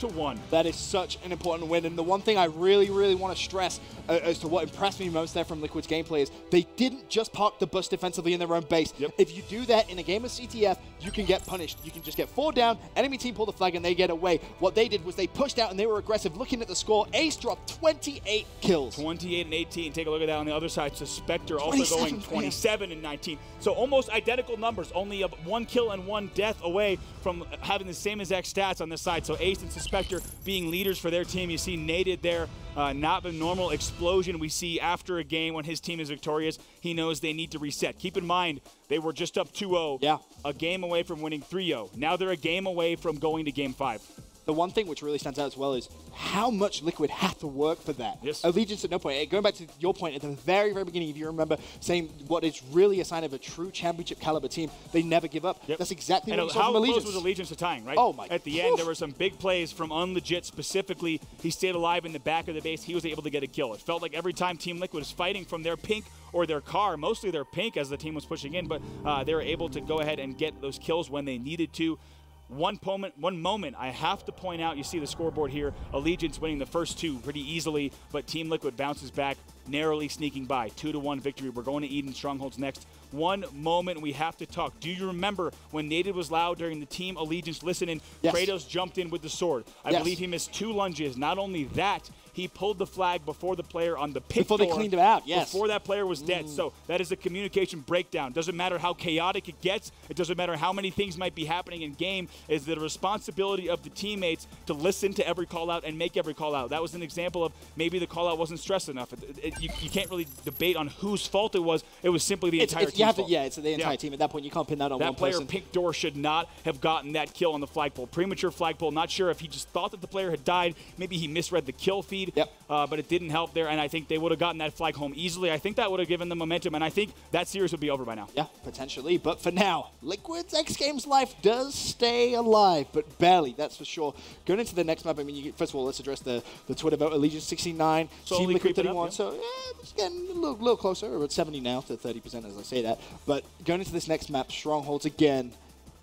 2-1. That is such an important win, and the one thing I really want to stress as to what impressed me most there from Liquid's gameplay is they didn't just park the bus defensively in their own base. If you do that in a game of CTF, you can get punished. You can just get 4 down, enemy team pull the flag, and they get away. What they did was they pushed out and they were aggressive. Looking at the score, Ace dropped 28 kills. 28 and 18. Take a look at that on the other side. Suspector also going 27 and 19. So almost identical numbers, only 1 kill and 1 death away from having the same exact stats on this side. So Ace and Suspector being leaders for their team. You see Naded there not the normal explosion we see after a game when his team is victorious. He knows they need to reset. Keep in mind, they were just up 2-0, a game away from winning 3-0. Now they're a game away from going to Game 5. The one thing which really stands out as well is how much Liquid had to work for that. Yes. Allegiance at no point. Going back to your point at the very, very beginning, if you remember, saying what is really a sign of a true championship caliber team, they never give up. That's exactly what we saw from Allegiance. How close was Allegiance to tying, right? Oh my! At the end, there were some big plays from Unlegit specifically. He stayed alive in the back of the base. He was able to get a kill. It felt like every time Team Liquid was fighting from their pink or their car, mostly their pink as the team was pushing in, but they were able to go ahead and get those kills when they needed to. One moment I have to point out, you see the scoreboard here, Allegiance winning the first two pretty easily, but Team Liquid bounces back, narrowly sneaking by. 2-1 victory. We're going to Eden Strongholds next. One moment we have to talk. Do you remember when Native was loud during the Team Allegiance listening? Yes. Kratos jumped in with the sword. I believe he missed 2 lunges. Not only that, he pulled the flag before the player on the pit before they cleaned him out, before that player was dead. So that is a communication breakdown. Doesn't matter how chaotic it gets. It doesn't matter how many things might be happening in game. It's the responsibility of the teammates to listen to every call out and make every call out. That was an example of maybe the call out wasn't stressed enough. You can't really debate on whose fault it was. It was simply the entire team's fault. It's the entire team. At that point, you can't pin that on one person. That player, Pink Door, should not have gotten that kill on the flagpole. Premature flagpole. Not sure if he just thought that the player had died. Maybe he misread the kill feed. But it didn't help there, and I think they would have gotten that flag home easily. I think that would have given them momentum, and I think that series would be over by now. Yeah, potentially. But for now, Liquid's X Games life does stay alive, but barely, that's for sure. Going into the next map, I mean, first of all, let's address the Twitter vote. Allegiance 69, Team Liquid 31. So, it's getting a little closer. We're at 70 now to 30% as I say that. But going into this next map, Strongholds again,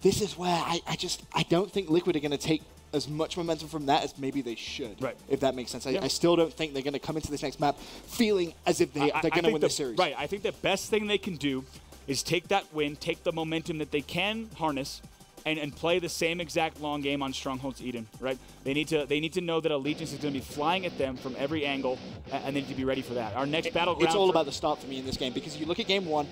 this is where I don't think Liquid are going to take as much momentum from that as maybe they should, if that makes sense. I still don't think they're going to come into this next map feeling as if they're going to win the series. Right, I think the best thing they can do is take that win, take the momentum that they can harness, and play the same exact long game on Strongholds Eden, right? They need to know that Allegiance is going to be flying at them from every angle, and they need to be ready for that. Our next battleground... It's all about the start for me in this game, because you look at game one,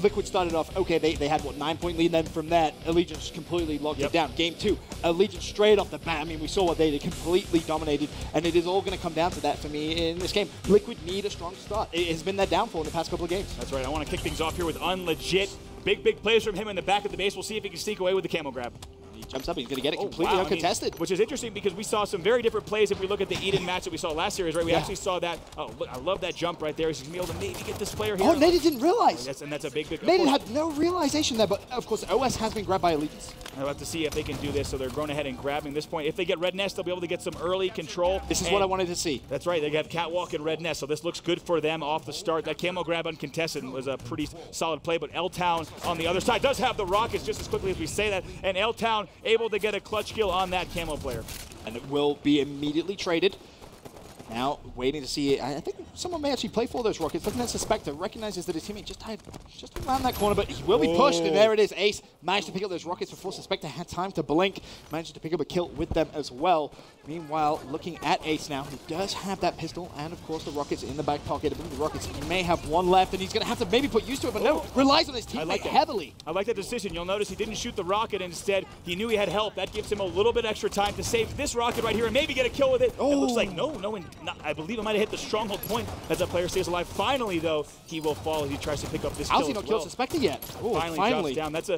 Liquid started off, okay, they had, 9-point lead, and then from that, Allegiance completely locked it down. Game two, Allegiance straight off the bat, I mean, we saw what they did, completely dominated, and it is all going to come down to that for me in this game. Liquid need a strong start. It has been their downfall in the past couple of games. That's right. I want to kick things off here with Unlegit. Big plays from him in the back of the base. We'll see if he can sneak away with the camo grab. He jumps up, he's going to get it completely uncontested. Which is interesting because we saw some very different plays if we look at the Eden match that we saw last series, right? We actually saw that. Oh, look, I love that jump right there. He's going to be able to maybe get this player here. Oh, Native didn't realize. And that's a big... Native had no realization there, but of course, OS has been grabbed by Allegiance. I'll have to see if they can do this, so they're going ahead and grabbing this point. If they get Red Nest, they'll be able to get some early control. This is what I wanted to see. That's right. They have Catwalk and Red Nest, so this looks good for them off the start. That camo grab uncontested was a pretty solid play, but L-Town on the other side does have the rockets just as quickly as we say that, and L-Town able to get a clutch kill on that camo player. And it will be immediately traded. Now, waiting to see it. I think someone may actually play for those rockets. Looking at Suspector, recognizes that his teammate just died just around that corner, but he will be pushed, and there it is. Ace managed to pick up those rockets before Suspector had time to blink. Managed to pick up a kill with them as well. Meanwhile, looking at Ace now, who does have that pistol and, of course, the rockets in the back pocket. I believe the rockets, he may have one left, and he's going to have to maybe put used to it, but no, relies on his teammate heavily. I like that decision. You'll notice he didn't shoot the rocket. Instead, he knew he had help. That gives him a little bit extra time to save this rocket right here and maybe get a kill with it. It looks like I believe it might have hit the stronghold point as that player stays alive. Finally, though, he will fall as he tries to pick up this kill. How's he not killed Suspector yet? Ooh, finally drops down. That's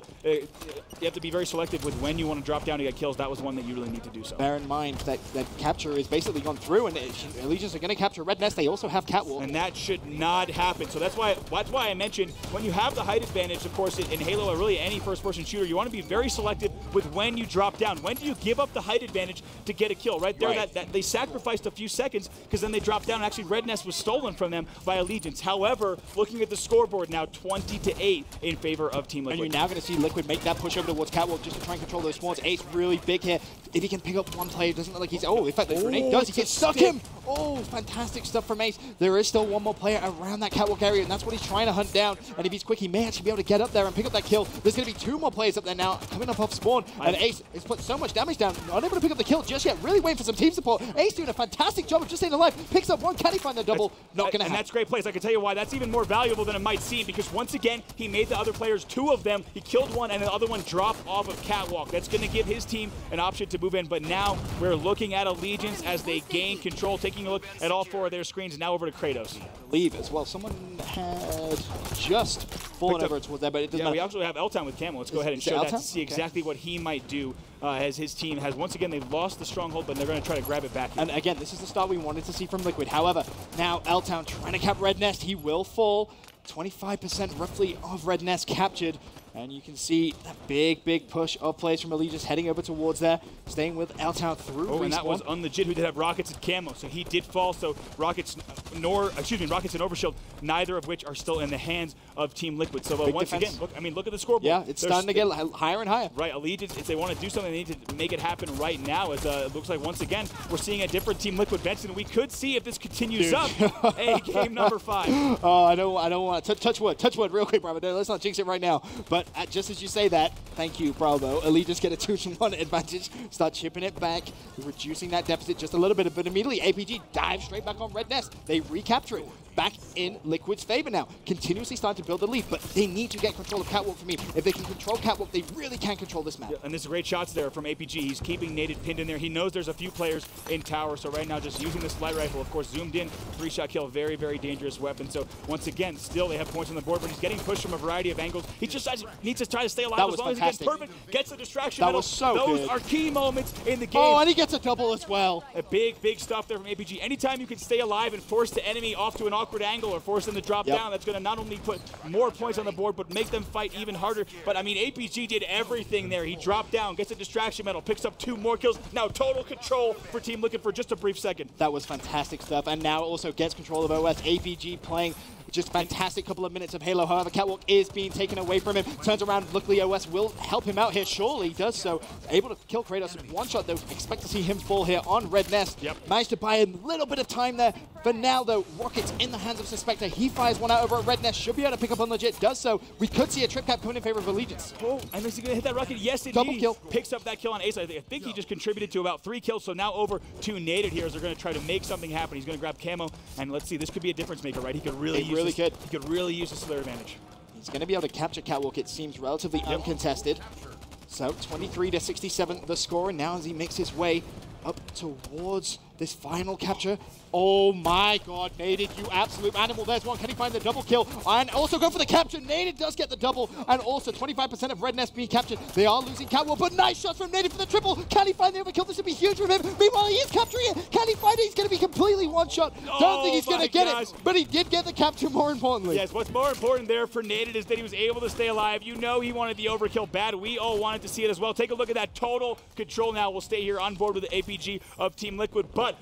you have to be very selective with when you want to drop down to get kills. That was one that you really need to do so. Bear in mind that capture is basically gone through, and Allegiance are going to capture Red Nest. They also have Catwalk. And that should not happen. So that's why I mentioned when you have the height advantage, of course, in Halo or really any first-person shooter, you want to be very selective with when you drop down. When do you give up the height advantage to get a kill? Right there, that they sacrificed a few seconds because then they dropped down. Actually, Red Nest was stolen from them by Allegiance. However, looking at the scoreboard now, 20-8 in favor of Team Liquid. And you're now going to see Liquid make that push over towards Catwalk just to try and control those spawns. Ace really big here. If he can pick up one player, it doesn't look like he's... Oh, in fact, the grenade does. He gets stuck him. Oh, fantastic stuff from Ace. There is still one more player around that Catwalk area, and that's what he's trying to hunt down. And if he's quick, he may actually be able to get up there and pick up that kill. There's going to be two more players up there now coming up off spawn. And Ace has put so much damage down, unable to pick up the kill just yet. Really waiting for some team support. Ace doing a fantastic job of just staying alive. Picks up one. Can he find the double? Not going to happen. And that's great plays. I can tell you why. That's even more valuable than it might seem because once again, he made the other players, two of them. He killed one, and the other one dropped off of Catwalk. That's going to give his team an option to move move in, but now we're looking at Allegiance as they gain control, taking a look at all 4 of their screens. Now over to Kratos. Leave as well. Someone had just fallen over towards there, but it doesn't matter. We actually have L-Town with Camo. Let's go ahead and show that to see exactly what he might do as his team has, once again, they've lost the stronghold, but they're going to try to grab it back here. And again, this is the start we wanted to see from Liquid. However, now L-Town trying to cap Red Nest. He will fall. 25% roughly of Red Nest captured. And you can see that big push of players from Allegiance heading over towards there, staying with L-Town through respawn. And that was unlegit, who did have Rockets and Camo, so he did fall. So Rockets and Overshield, neither of which are still in the hands of Team Liquid. So once again, look at the scoreboard. Yeah, it's starting to get higher and higher. Right, Allegiance, if they want to do something, they need to make it happen right now. As it looks like once again we're seeing a different Team Liquid bench, and we could see if this continues up. Hey, game number 5. Oh, I don't want to touch wood real quick, Bravo. Let's not jinx it right now. But just as you say that, thank you, Bravo. Allegiance get a 2-1 advantage, start chipping it back, reducing that deficit just a little bit, but immediately APG dives straight back on Red Nest. They recapture it. Back in Liquid's favor now, continuously starting to build the lead, but they need to get control of Catwalk for me. If they can control Catwalk, they really can control this map. Yeah, and there's great shots there from APG. He's keeping Naded pinned in there. He knows there's a few players in tower, so right now just using this light rifle, of course, zoomed in, 3-shot kill, very dangerous weapon. So once again, still they have points on the board, but he's getting pushed from a variety of angles. He just needs to try to stay alive as long as he gets perfect, gets the distraction That medal. was so Those good. are key moments in the game. Oh, and he gets a double as well. A big stuff there from APG. Anytime you can stay alive and force the enemy off to an awkward angle or force them to drop down, that's going to not only put more points on the board, but make them fight even harder. But I mean, APG did everything there. He dropped down, gets a distraction medal, picks up 2 more kills. Now total control for Team Liquid for just a brief second. That was fantastic stuff, and now also gets control of OS. APG playing just fantastic couple of minutes of Halo. However, Catwalk is being taken away from him. Turns around, luckily OS will help him out here. Surely does so. Able to kill Kratos in 1 shot though. Expect to see him fall here on Red Nest. Managed to buy a little bit of time there. For now though, Rockets in the hands of Suspector. He fires one out over at Red Nest. Should be able to pick up on legit. Does so. We could see a trip cap coming in favor of Allegiance. Oh, and is he going to hit that rocket? Yes, indeed. Double kill. Picks up that kill on Ace. I think he just contributed to about 3 kills, so now over to Naded here as they're going to try to make something happen. He's going to grab Camo, and let's see, this could be a difference maker, right? He could really use this to their advantage. He's going to be able to capture Catwalk, it seems, relatively uncontested. So 23-67 the score, and now as he makes his way up towards this final capture. Oh my god, Naded, you absolute animal. There's one. Can he find the double kill? And also go for the capture. Naded does get the double. And also 25% of Red Nest being captured. They are losing Catwalk, but nice shots from Naded for the triple. Can he find the overkill? This would be huge from him. Meanwhile, he is capturing it. Can he find it? He's going to be completely one-shot. Don't think he's going to get it, but he did get the capture more importantly. Yes, what's more important there for Naded is that he was able to stay alive. You know he wanted the overkill bad. We all wanted to see it as well. Take a look at that total control now. We'll stay here on board with the APG of Team Liquid, but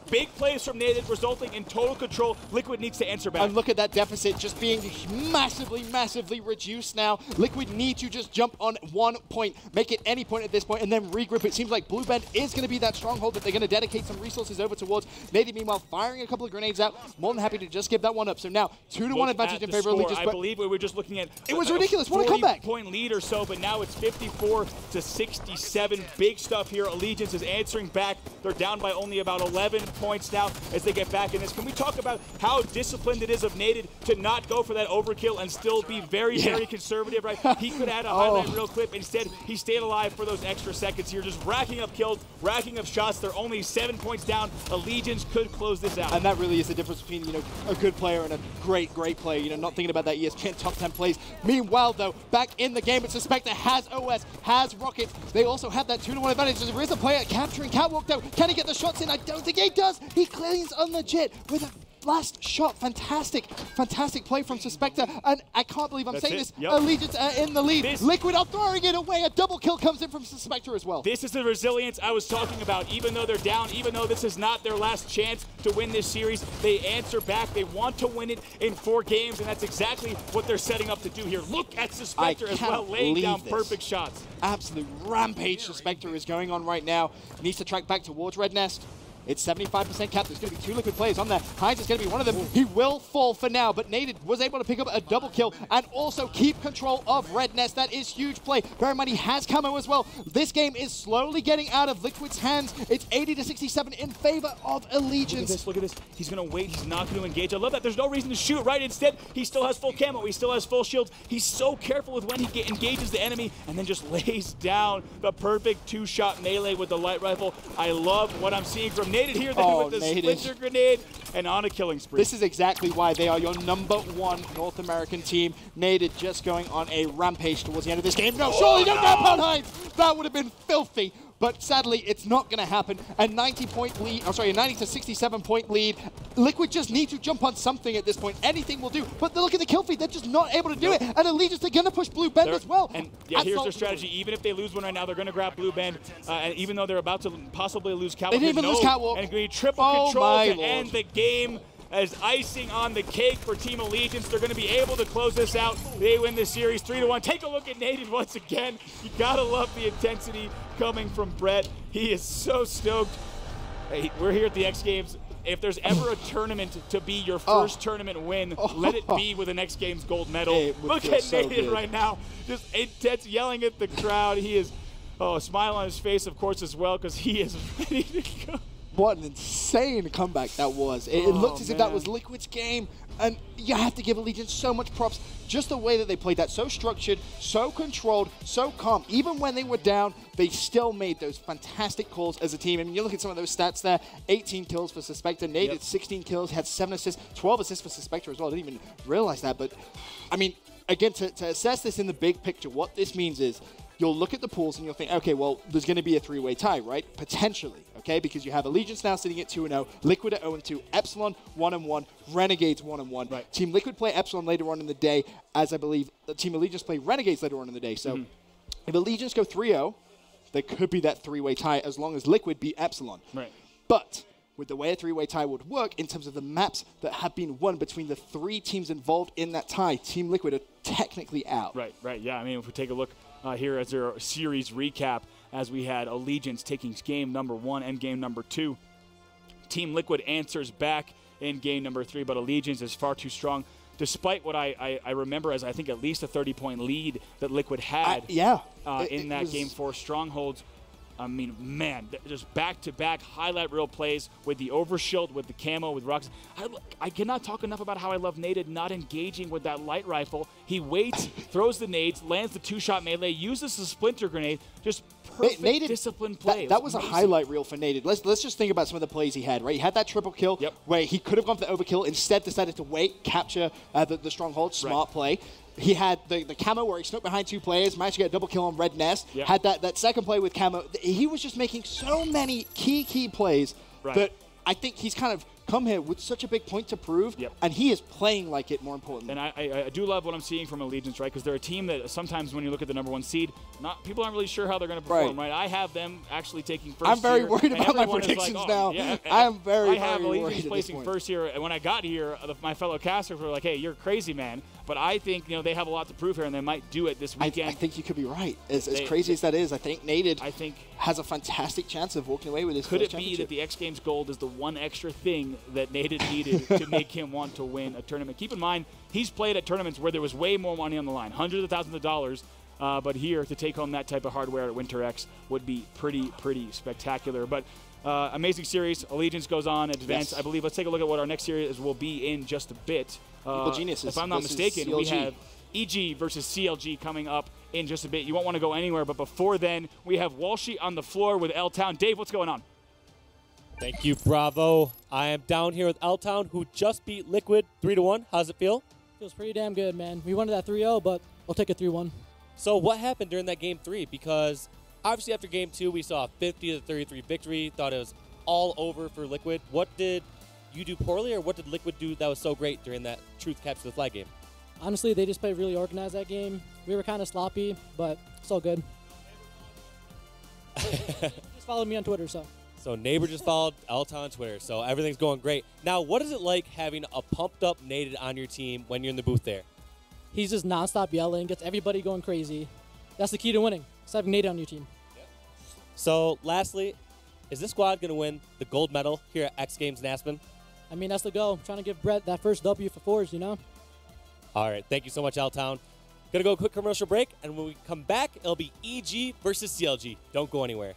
big plays from Naded resulting in total control. Liquid needs to answer back. And look at that deficit just being massively reduced now. Liquid need to just jump on 1 point, make it any point at this point, and then regroup. It seems like Blue Bend is going to be that stronghold that they're going to dedicate some resources over towards. Naded, meanwhile, firing a couple of grenades out. More than happy to just give that one up. So now 2-1 advantage in favor of Allegiance. I believe we were just looking at it was ridiculous. What a comeback. 40-point lead or so, but now it's 54-67. Big stuff here. Allegiance is answering back. They're down by only about 11 points now as they get back in this. Can we talk about how disciplined it is of Naded to not go for that overkill and still be very conservative, right? He could add a highlight real clip. Instead, he stayed alive for those extra seconds here, just racking up kills, racking up shots. They're only 7 points down. Allegiance could close this out. And that really is the difference between, you know, a good player and a great player. You know, not thinking about that ESPN top 10 plays. Meanwhile, though, back in the game, it's Suspector has OS, has Rockets. They also have that 2-1 advantage. There is a player capturing Catwalk, though. Can he get the shots in? I don't think he does. He cleans on legit with a last shot. Fantastic play from Suspector. And I can't believe I'm saying this. Allegiance in the lead. Liquid are throwing it away. A double kill comes in from Suspector as well. This is the resilience I was talking about. Even though they're down, even though this is not their last chance to win this series, they answer back. They want to win it in 4 games, and that's exactly what they're setting up to do here. Look at Suspector as well, laying down perfect shots. Absolute rampage Suspector is going on right now. Needs to track back towards Red Nest. It's 75% cap. There's going to be 2 Liquid players on there. Hines is going to be one of them. He will fall for now, but Naded was able to pick up a double kill and also keep control of Red Nest. That is huge play. Bear in mind, he has camo as well. This game is slowly getting out of Liquid's hands. It's 80-67 in favor of Allegiance. Look at this. He's going to wait. He's not going to engage. I love that. There's no reason to shoot, right? Instead, he still has full camo. He still has full shields. He's so careful with when he engages the enemy and then just lays down the perfect 2-shot melee with the light rifle. I love what I'm seeing from Naded here. With the splinter grenade and on a killing spree. This is exactly why they are your #1 North American team. Naded just going on a rampage towards the end of this game. No, surely don't grab on Hines. That would have been filthy. But sadly, it's not going to happen. A 90-point lead, a 90-67-point lead. Liquid just need to jump on something at this point. Anything will do. But look at the kill feed. They're just not able to do it. And Allegiance, they're going to push Blue Bend as well. And yeah, here's their strategy. Even if they lose one right now, they're going to grab Blue Bend. And even though they're about to possibly lose Catwalk, they didn't even lose Catwalk. And going to be triple control to end the game. As icing on the cake for Team Allegiance, they're going to be able to close this out. They win the series 3-1. Take a look at Naded once again. You got to love the intensity coming from Brett. He is so stoked. Hey, we're here at the X Games. If there's ever a tournament to be your first tournament win, let it be with an X Games gold medal. Look at Naded right now. Just intense, yelling at the crowd. He is, a smile on his face, of course, as well, because he is ready to go. What an insane comeback that was. It looked as if that was Liquid's game, and you have to give Allegiance so much props. Just the way that they played that, so structured, so controlled, so calm. Even when they were down, they still made those fantastic calls as a team. I mean, you look at some of those stats there, 18 kills for Suspector, Naded 16 kills, had 7 assists, 12 assists for Suspector as well. I didn't even realize that, but I mean, again, to assess this in the big picture, what this means is you'll look at the pools and you'll think, okay, well, there's going to be a 3-way tie, right? Potentially, okay? Because you have Allegiance now sitting at 2-0, Liquid at 0-2, Epsilon 1-1, Renegades 1-1. Right. Team Liquid play Epsilon later on in the day, as I believe Team Allegiance play Renegades later on in the day. So if Allegiance go 3-0, there could be that 3-way tie as long as Liquid beat Epsilon. Right. But with the way a 3-way tie would work in terms of the maps that have been won between the 3 teams involved in that tie, Team Liquid are technically out. Right, yeah. I mean, if we take a look here as their series recap, as we had Allegiance taking game number 1 and game number 2. Team Liquid answers back in game number 3, but Allegiance is far too strong, despite what I remember as I think at least a 30-point lead that Liquid had in that game 4 Strongholds. I mean, man, just back-to-back highlight reel plays with the overshield, with the camo, with rocks. I cannot talk enough about how I love Naded not engaging with that light rifle. He waits, throws the nades, lands the 2-shot melee, uses the splinter grenade. Just perfect disciplined play. That was a highlight reel for Naded. Let's just think about some of the plays he had, right? He had that triple kill where he could have gone for the overkill, instead decided to wait, capture the stronghold, smart play. He had the camo where he snuck behind 2 players, managed to get a double kill on Red Nest. Had that second play with camo. He was just making so many key plays that I think he's kind of come here with such a big point to prove, and he is playing like it, more importantly. And I do love what I'm seeing from Allegiance, right? Because they're a team that sometimes when you look at the #1 seed, people aren't really sure how they're going to perform, right? I have them actually taking first. I'm very worried about my predictions now. I am very, I have very Allegiance worried placing first here, and when I got here, my fellow casters were like, hey, you're crazy, man. But I think they have a lot to prove here, and they might do it this weekend. I think you could be right. As crazy as that is, I think Naded has a fantastic chance of walking away with his Could first it be that the X Games gold is the one extra thing that Naded needed to make him want to win a tournament? Keep in mind, he's played at tournaments where there was way more money on the line, hundreds of thousands of dollars. But here, to take home that type of hardware at Winter X would be pretty spectacular. But amazing series. Allegiance goes on, advance. I believe. Let's take a look at what our next series will be in just a bit. If I'm not mistaken, we have EG versus CLG coming up in just a bit. You won't want to go anywhere, but before then, we have Walshy on the floor with L-Town. Dave, what's going on? Thank you, Bravo. I am down here with L-Town, who just beat Liquid 3-1. How's it feel? Feels pretty damn good, man. We wanted that 3-0, but I'll take a 3-1. So what happened during that Game 3? Because obviously after Game 2, we saw a 50-33 victory. Thought it was all over for Liquid. What did you do poorly, or what did Liquid do that was so great during that Truth Capture the Flag game? Honestly, they just played really organized that game. We were kind of sloppy, but it's all good. Just followed me on Twitter, so. So Neighbor just followed Elton on Twitter, so everything's going great. Now, what is it like having a pumped-up Naded on your team when you're in the booth there? He's just nonstop yelling, gets everybody going crazy. That's the key to winning, is having Naded on your team. So, lastly, Is this squad going to win the gold medal here at X Games in Aspen? I mean, that's the goal. Trying to give Brett that first W for fours, you know? All right. Thank you so much, L-Town. Going to go a quick commercial break, and when we come back, it'll be EG versus CLG. Don't go anywhere.